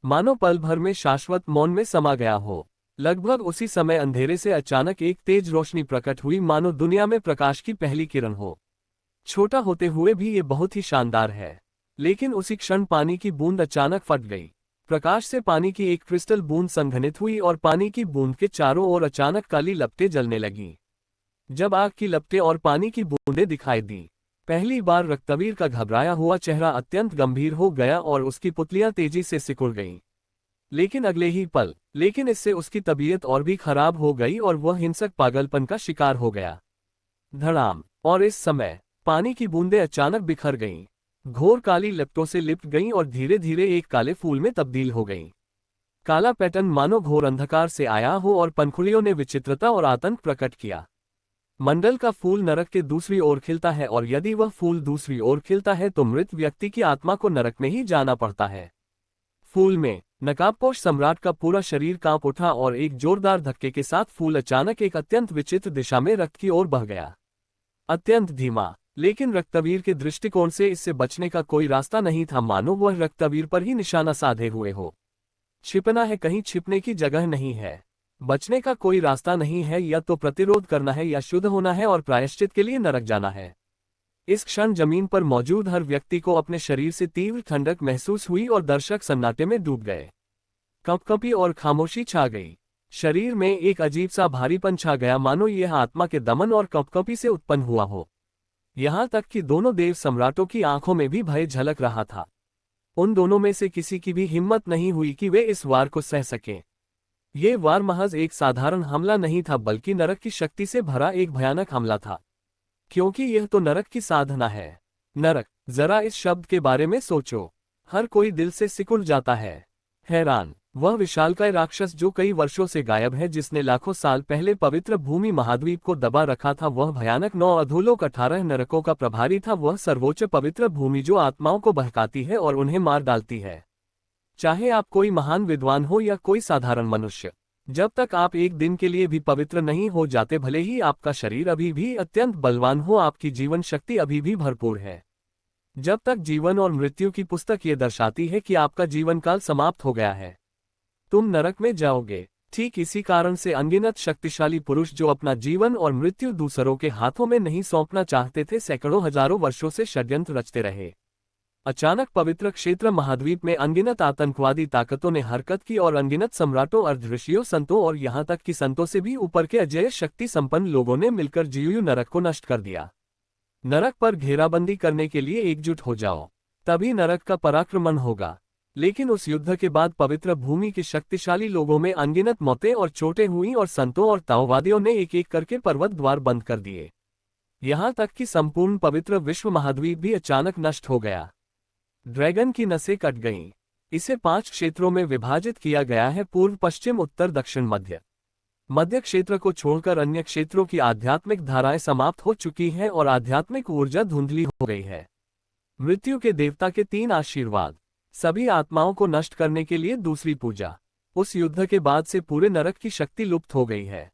A: मानो पल भर में शाश्वत मौन में समा गया हो। लगभग उसी समय अंधेरे से अचानक एक तेज रोशनी प्रकट हुई, मानो दुनिया में प्रकाश की पहली किरण हो। छोटा होते हुए भी ये बहुत ही शानदार है। लेकिन उसी क्षण पानी की बूंद अचानक फट गई। प्रकाश से पानी की एक क्रिस्टल बूंद संघनित हुई और पानी की बूंद के चारों ओर अचानक काली लपटें जलने लगीं। जब आग की लपटें और पानी की बूंदें दिखाई दी, पहली बार रक्तवीर का घबराया हुआ चेहरा अत्यंत गंभीर हो गया और उसकी पुतलियां तेजी से सिकुड़ गईं। लेकिन अगले ही पल इससे उसकी तबीयत और भी खराब हो गई और वह हिंसक पागलपन का शिकार हो गया। धड़ाम। और इस समय पानी की बूंदें अचानक बिखर गईं, घोर काली लपटों से लिपट गईं और धीरे धीरे एक काले फूल में तब्दील हो गईं। काला पैटर्न मानो घोर अंधकार से आया हो और पंखुड़ियों ने विचित्रता और आतंक प्रकट किया। मंडल का फूल नरक के दूसरी ओर खिलता है और यदि वह फूल दूसरी ओर खिलता है तो मृत व्यक्ति की आत्मा को नरक में ही जाना पड़ता है। फूल में नकाबपोश सम्राट का पूरा शरीर कांप उठा और एक जोरदार धक्के के साथ फूल अचानक एक अत्यंत विचित्र दिशा में रक्त की ओर बह गया। अत्यंत धीमा, लेकिन रक्तवीर के दृष्टिकोण से इससे बचने का कोई रास्ता नहीं था, मानो वह रक्तवीर पर ही निशाना साधे हुए हो। छिपना है, कहीं छिपने की जगह नहीं है। बचने का कोई रास्ता नहीं है, या तो प्रतिरोध करना है या शुद्ध होना है और प्रायश्चित के लिए नरक जाना है। इस क्षण जमीन पर मौजूद हर व्यक्ति को अपने शरीर से तीव्र ठंडक महसूस हुई और दर्शक सन्नाटे में डूब गए। कंपकंपी और खामोशी छा गई। शरीर में एक अजीब सा भारीपन छा गया, मानो यह आत्मा के दमन और कंपकंपी से उत्पन्न हुआ हो। यहाँ तक कि दोनों देव सम्राटों की आंखों में भी भय झलक रहा था। उन दोनों में से किसी की भी हिम्मत नहीं हुई कि वे इस वार को सह सकें। ये वार महज एक साधारण हमला नहीं था, बल्कि नरक की शक्ति से भरा एक भयानक हमला था। क्योंकि यह तो नरक की साधना है। नरक, जरा इस शब्द के बारे में सोचो। हर कोई दिल से सिकुड़ जाता है। हैरान, वह विशालकाय राक्षस जो कई वर्षों से गायब है, जिसने लाखों साल पहले पवित्र भूमि महाद्वीप को दबा रखा था, वह भयानक 9 अधोलोक 18 नरकों का प्रभारी था, वह सर्वोच्च पवित्र भूमि जो आत्माओं को बहकाती है और उन्हें मार डालती है। चाहे आप कोई महान विद्वान हो या कोई साधारण मनुष्य, जब तक आप एक दिन के लिए भी पवित्र नहीं हो जाते, भले ही आपका शरीर अभी भी अत्यंत बलवान हो, आपकी जीवन शक्ति अभी भी भरपूर है। जब तक जीवन और मृत्यु की पुस्तक ये दर्शाती है कि आपका जीवन काल समाप्त हो गया है, तुम नरक में जाओगे। ठीक इसी कारण से अनगिनत शक्तिशाली पुरुष जो अपना जीवन और मृत्यु दूसरों के हाथों में नहीं सौंपना चाहते थे, सैकड़ों हजारों वर्षों से षड्यंत्र रचते रहे। अचानक पवित्र क्षेत्र महाद्वीप में अनगिनत आतंकवादी ताकतों ने हरकत की और अनगिनत सम्राटों, अर्धऋषियों, संतों और यहाँ तक कि संतों से भी ऊपर के अजेय शक्ति संपन्न लोगों ने मिलकर जीयू नरक को नष्ट कर दिया। नरक पर घेराबंदी करने के लिए एकजुट हो जाओ, तभी नरक का पराक्रमण होगा। लेकिन उस युद्ध के बाद पवित्र भूमि के शक्तिशाली लोगों में अनगिनत मौतें और चोटें हुई और संतों और ताओवादियों ने एक एक करके पर्वत द्वार बंद कर दिए। यहाँ तक कि संपूर्ण पवित्र विश्व महाद्वीप भी अचानक नष्ट हो गया। ड्रैगन की नसें कट गईं। इसे 5 क्षेत्रों में विभाजित किया गया है, पूर्व, पश्चिम, उत्तर, दक्षिण, मध्य। मध्य क्षेत्र को छोड़कर अन्य क्षेत्रों की आध्यात्मिक धाराएं समाप्त हो चुकी हैं और आध्यात्मिक ऊर्जा धुंधली हो गई है। मृत्यु के देवता के 3 आशीर्वाद। सभी आत्माओं को नष्ट करने के लिए दूसरी पूजा। उस युद्ध के बाद से पूरे नरक की शक्ति लुप्त हो गई है।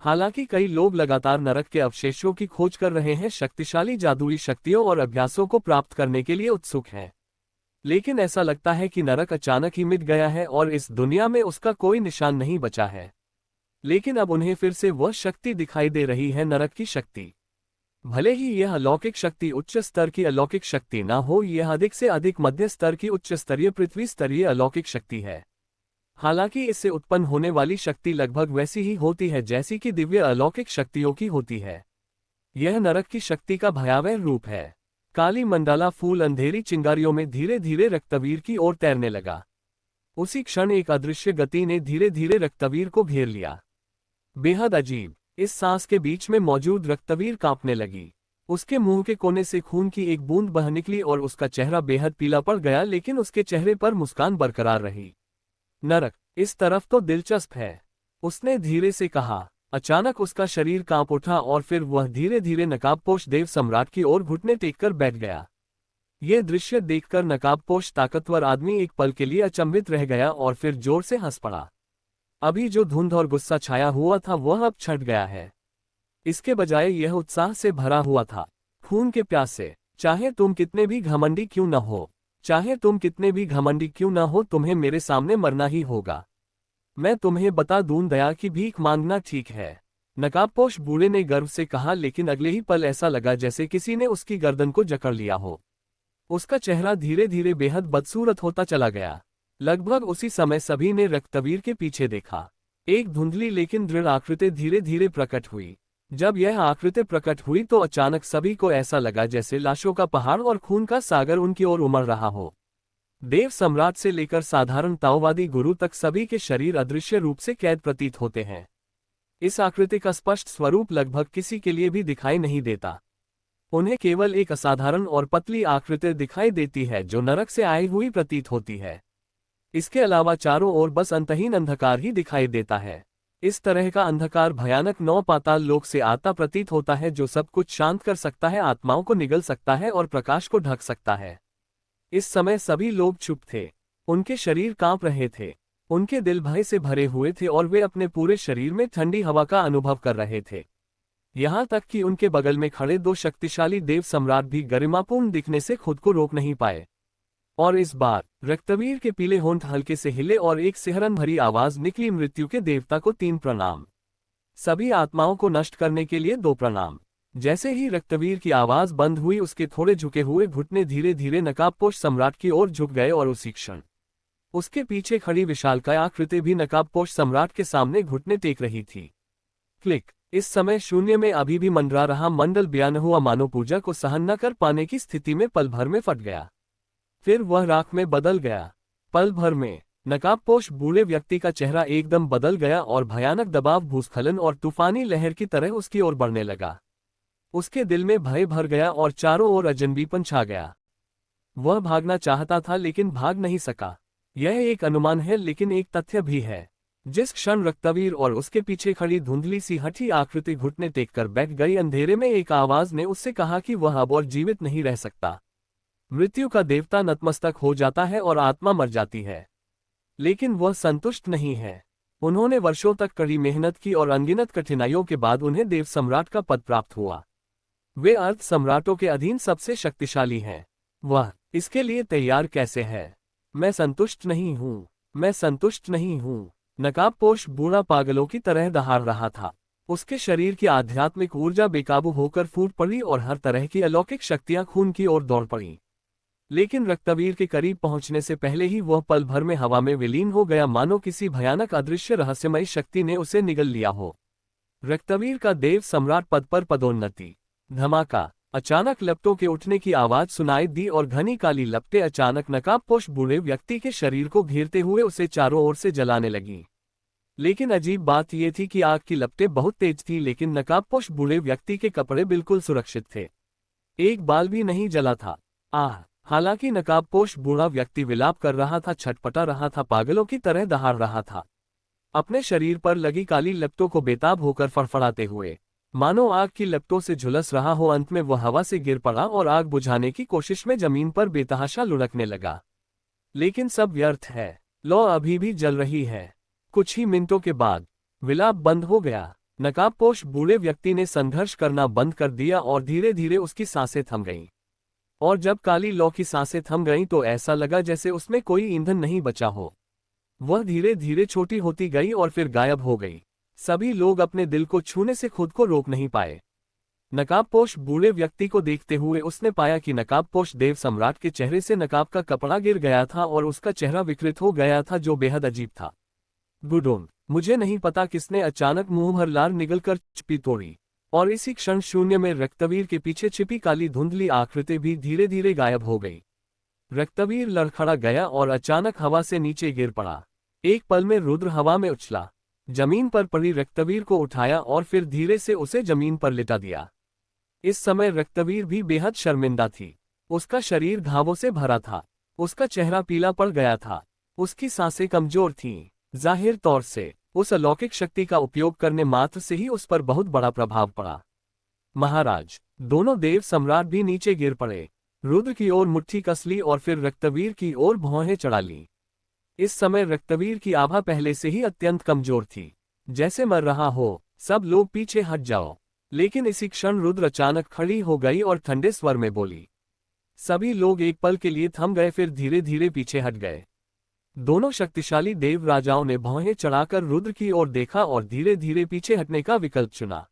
A: हालांकि कई लोग लगातार नरक के अवशेषों की खोज कर रहे हैं, शक्तिशाली जादुई शक्तियों और अभ्यासों को प्राप्त करने के लिए उत्सुक हैं। लेकिन ऐसा लगता है कि नरक अचानक ही मिट गया है और इस दुनिया में उसका कोई निशान नहीं बचा है। लेकिन अब उन्हें फिर से वह शक्ति दिखाई दे रही है, नरक की शक्ति। भले ही यह अलौकिक शक्ति उच्च स्तर की अलौकिक शक्ति न हो, यह अधिक से अधिक मध्य स्तर की उच्च स्तरीय पृथ्वी स्तरीय अलौकिक शक्ति है। हालांकि इससे उत्पन्न होने वाली शक्ति लगभग वैसी ही होती है जैसी कि दिव्य अलौकिक शक्तियों की होती है। यह नरक की शक्ति का भयावह रूप है। काली मंडाला फूल अंधेरी चिंगारियों में धीरे धीरे रक्तवीर की ओर तैरने लगा। उसी क्षण एक अदृश्य गति ने धीरे धीरे रक्तवीर को घेर लिया। बेहद अजीब, इस सांस के बीच में मौजूद रक्तवीर कांपने लगी। उसके मुंह के कोने से खून की एक बूंद बह निकली और उसका चेहरा बेहद पीला पड़ गया, लेकिन उसके चेहरे पर मुस्कान बरकरार रही। नरक, इस तरफ तो दिलचस्प है, उसने धीरे से कहा। अचानक उसका शरीर कांप उठा और फिर वह धीरे धीरे नकाबपोश देव सम्राट की ओर घुटने टेककर बैठ गया। यह दृश्य देखकर नकाबपोश ताकतवर आदमी एक पल के लिए अचंभित रह गया और फिर जोर से हंस पड़ा। अभी जो धुंध और गुस्सा छाया हुआ था वह अब छट गया है। इसके बजाय यह उत्साह से भरा हुआ था, खून के प्यास से। चाहे तुम कितने भी घमंडी क्यों न हो, चाहे तुम कितने भी घमंडी क्यों न हो, तुम्हें मेरे सामने मरना ही होगा। मैं तुम्हें बता दूं, दया की भीख मांगना ठीक है, नकाबपोश बूढ़े ने गर्व से कहा, लेकिन अगले ही पल ऐसा लगा जैसे किसी ने उसकी गर्दन को जकड़ लिया हो। उसका चेहरा धीरे धीरे बेहद बदसूरत होता चला गया। लगभग उसी समय सभी ने रक्तवीर के पीछे देखा। एक धुंधली लेकिन दृढ़ आकृति धीरे धीरे प्रकट हुई। जब यह आकृति प्रकट हुई तो अचानक सभी को ऐसा लगा जैसे लाशों का पहाड़ और खून का सागर उनकी ओर उमड़ रहा हो। देव सम्राट से लेकर साधारण ताओवादी गुरु तक सभी के शरीर अदृश्य रूप से कैद प्रतीत होते हैं। इस आकृति का स्पष्ट स्वरूप लगभग किसी के लिए भी दिखाई नहीं देता। उन्हें केवल एक असाधारण और पतली आकृति दिखाई देती है जो नरक से आई हुई प्रतीत होती है। इसके अलावा चारों ओर बस अंतहीन अंधकार ही दिखाई देता है। इस तरह का अंधकार भयानक 9 पाताल लोक से आता प्रतीत होता है, जो सब कुछ शांत कर सकता है, आत्माओं को निगल सकता है और प्रकाश को ढक सकता है। इस समय सभी लोग चुप थे। उनके शरीर कांप रहे थे, उनके दिल भय से भरे हुए थे और वे अपने पूरे शरीर में ठंडी हवा का अनुभव कर रहे थे। यहाँ तक कि उनके बगल में खड़े 2 शक्तिशाली देव सम्राट भी गरिमापूर्ण दिखने से खुद को रोक नहीं पाए। और इस बार रक्तवीर के पीले होंठ हल्के से हिले और एक सिहरन भरी आवाज निकली, मृत्यु के देवता को 3 प्रणाम, सभी आत्माओं को नष्ट करने के लिए 2 प्रणाम। जैसे ही रक्तवीर की आवाज बंद हुई, उसके थोड़े झुके हुए घुटने धीरे धीरे नकाबपोश सम्राट की ओर झुक गए और उसी क्षण उसके पीछे खड़ी विशालकाय आकृति भी नकाबपोश सम्राट के सामने घुटने टेक रही थी। क्लिक। इस समय शून्य में अभी भी मंडरा रहा मंडल बयान हुआ मानो पूजा को सहन न कर पाने की स्थिति में पल भर में फट गया। फिर वह राख में बदल गया। पल भर में नकाबपोश बूढ़े व्यक्ति का चेहरा एकदम बदल गया और भयानक दबाव, भूस्खलन और तूफानी लहर की तरह उसकी ओर बढ़ने लगा। उसके दिल में भय भर गया और चारों ओर अजनबीपन छा गया। वह भागना चाहता था लेकिन भाग नहीं सका। यह एक अनुमान है लेकिन एक तथ्य भी है। जिस क्षण रक्तवीर और उसके पीछे खड़ी धुंधली सी हठी आकृति घुटने टेककर बैठ गई, अंधेरे में एक आवाज ने उससे कहा कि वह अब और जीवित नहीं रह सकता। मृत्यु का देवता नतमस्तक हो जाता है और आत्मा मर जाती है, लेकिन वह संतुष्ट नहीं है। उन्होंने वर्षों तक कड़ी मेहनत की और अनगिनत कठिनाइयों के बाद उन्हें देव सम्राट का पद प्राप्त हुआ। वे अर्ध सम्राटों के अधीन सबसे शक्तिशाली हैं। वह इसके लिए तैयार कैसे है? मैं संतुष्ट नहीं हूँ, मैं संतुष्ट नहीं हूँ। नकाबपोश बूढ़ा पागलों की तरह दहाड़ रहा था। उसके शरीर की आध्यात्मिक ऊर्जा बेकाबू होकर फूट पड़ी और हर तरह की अलौकिक शक्तियां खून की ओर दौड़ पड़ी। लेकिन रक्तवीर के करीब पहुंचने से पहले ही वह पल भर में हवा में विलीन हो गया, मानो किसी भयानक अदृश्य रहस्यमयी शक्ति ने उसे निगल लिया हो। रक्तवीर का देव सम्राट पद पर पदोन्नति। धमाका। अचानक लपटों के उठने की आवाज सुनाई दी और घनी काली लपटें अचानक नकाबपोश बूढ़े व्यक्ति के शरीर को घेरते हुए उसे चारों ओर से जलाने लगीं। लेकिन अजीब बात यह थी कि आग की लपटें बहुत तेज थीं, लेकिन नकाबपोश बूढ़े व्यक्ति के कपड़े बिल्कुल सुरक्षित थे। एक बाल भी नहीं जला था। आह! हालांकि नकाबपोश बूढ़ा व्यक्ति विलाप कर रहा था, छटपटा रहा था, पागलों की तरह दहाड़ रहा था, अपने शरीर पर लगी काली लपटों को बेताब होकर फड़फड़ाते हुए, मानो आग की लपटों से झुलस रहा हो। अंत में वह हवा से गिर पड़ा और आग बुझाने की कोशिश में जमीन पर बेतहाशा लुढ़कने लगा। लेकिन सब व्यर्थ है, लौ अभी भी जल रही है। कुछ ही मिनटों के बाद विलाप बंद हो गया। नकाबपोश बूढ़े व्यक्ति ने संघर्ष करना बंद कर दिया और धीरे धीरे उसकी सांसें थम गईं। और जब काली लौ की सांसें थम गईं तो ऐसा लगा जैसे उसमें कोई ईंधन नहीं बचा हो। वह धीरे धीरे छोटी होती गई और फिर गायब हो गई। सभी लोग अपने दिल को छूने से खुद को रोक नहीं पाए। नकाबपोश बूढ़े व्यक्ति को देखते हुए उसने पाया कि नकाबपोश देव सम्राट के चेहरे से नकाब का कपड़ा गिर गया था और उसका चेहरा विकृत हो गया था, जो बेहद अजीब था। गुडोन, मुझे नहीं पता किसने अचानक मुंह भर लार निगलकर चुप्पी तोड़ी, और इसी क्षण शून्य में रक्तवीर के पीछे छिपी काली धुंधली आकृति भी धीरे धीरे गायब हो गई। रक्तवीर लड़खड़ा गया और अचानक हवा से नीचे गिर पड़ा। एक पल में रुद्र हवा में उछला, जमीन पर पड़ी रक्तवीर को उठाया और फिर धीरे से उसे जमीन पर लिटा दिया। इस समय रक्तवीर भी बेहद शर्मिंदा थी। उसका शरीर घावों से भरा था, उसका चेहरा पीला पड़ गया था, उसकी सांसें कमजोर थीं। जाहिर तौर से उस अलौकिक शक्ति का उपयोग करने मात्र से ही उस पर बहुत बड़ा प्रभाव पड़ा। महाराज, दोनों देव सम्राट भी नीचे गिर पड़े। रुद्र की ओर मुट्ठी कस ली और फिर रक्तवीर की ओर भौहें चढ़ा ली। इस समय रक्तवीर की आभा पहले से ही अत्यंत कमजोर थी, जैसे मर रहा हो। सब लोग पीछे हट जाओ। लेकिन इसी क्षण रुद्र अचानक खड़ी हो गई और ठंडे स्वर में बोली। सभी लोग एक पल के लिए थम गए, फिर धीरे धीरे पीछे हट गए। दोनों शक्तिशाली देव राजाओं ने भौहें चढ़ाकर रुद्र की ओर देखा और धीरे धीरे पीछे हटने का विकल्प चुना।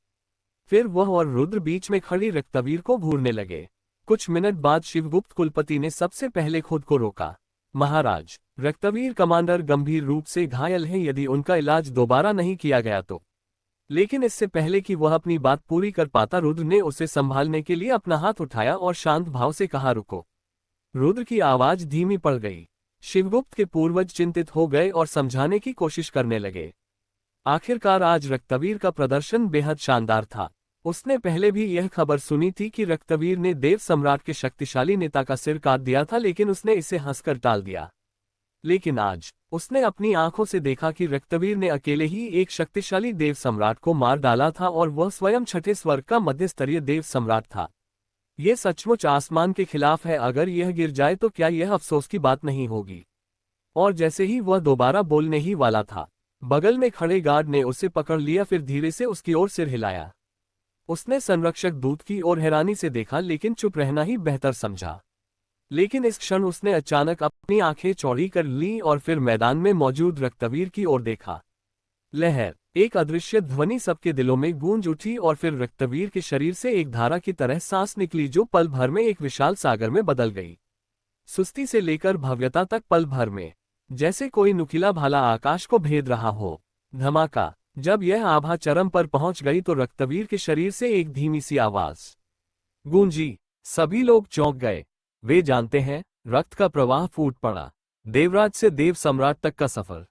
A: फिर वह और रुद्र बीच में खड़ी रक्तवीर को घूरने लगे। कुछ मिनट बाद शिवगुप्त कुलपति ने सबसे पहले खुद को रोका। महाराज, रक्तवीर कमांडर गंभीर रूप से घायल हैं, यदि उनका इलाज दोबारा नहीं किया गया तो। लेकिन इससे पहले कि वह अपनी बात पूरी कर पाता, रुद्र ने उसे संभालने के लिए अपना हाथ उठाया और शांत भाव से कहा, रुको। रुद्र की आवाज धीमी पड़ गई। शिवगुप्त के पूर्वज चिंतित हो गए और समझाने की कोशिश करने लगे। आखिरकार आज रक्तवीर का प्रदर्शन बेहद शानदार था। उसने पहले भी यह खबर सुनी थी कि रक्तवीर ने देव सम्राट के शक्तिशाली नेता का सिर काट दिया था, लेकिन उसने इसे हंसकर टाल दिया। लेकिन आज उसने अपनी आंखों से देखा कि रक्तवीर ने अकेले ही एक शक्तिशाली देव सम्राट को मार डाला था, और वह स्वयं छठे स्वर्ग का मध्यस्तरीय देव सम्राट था। यह सचमुच आसमान के खिलाफ है। अगर यह गिर जाए तो क्या यह अफसोस की बात नहीं होगी? और जैसे ही वह दोबारा बोलने ही वाला था, बगल में खड़े गार्ड ने उसे पकड़ लिया, फिर धीरे से उसकी ओर सिर हिलाया। उसने संरक्षक दूत की ओर हैरानी से देखा, लेकिन चुप रहना ही बेहतर समझा। लेकिन इस क्षण उसने अचानक अपनी आंखें चौड़ी कर लीं और फिर मैदान में मौजूद रक्तवीर की ओर देखा। लहर, एक अदृश्य ध्वनि सबके दिलों में गूंज उठी और फिर रक्तवीर के शरीर से एक धारा की तरह सांस निकली, जो पल भर में एक विशाल सागर में बदल गई। सुस्ती से लेकर भव्यता तक पल भर में, जैसे कोई नुकीला भाला आकाश को भेद रहा हो। धमाका, जब यह आभा चरम पर पहुंच गई तो रक्तवीर के शरीर से एक धीमी सी आवाज गूंजी। सभी लोग चौंक गए। वे जानते हैं, रक्त का प्रवाह फूट पड़ा। देवराज से देव सम्राट तक का सफर।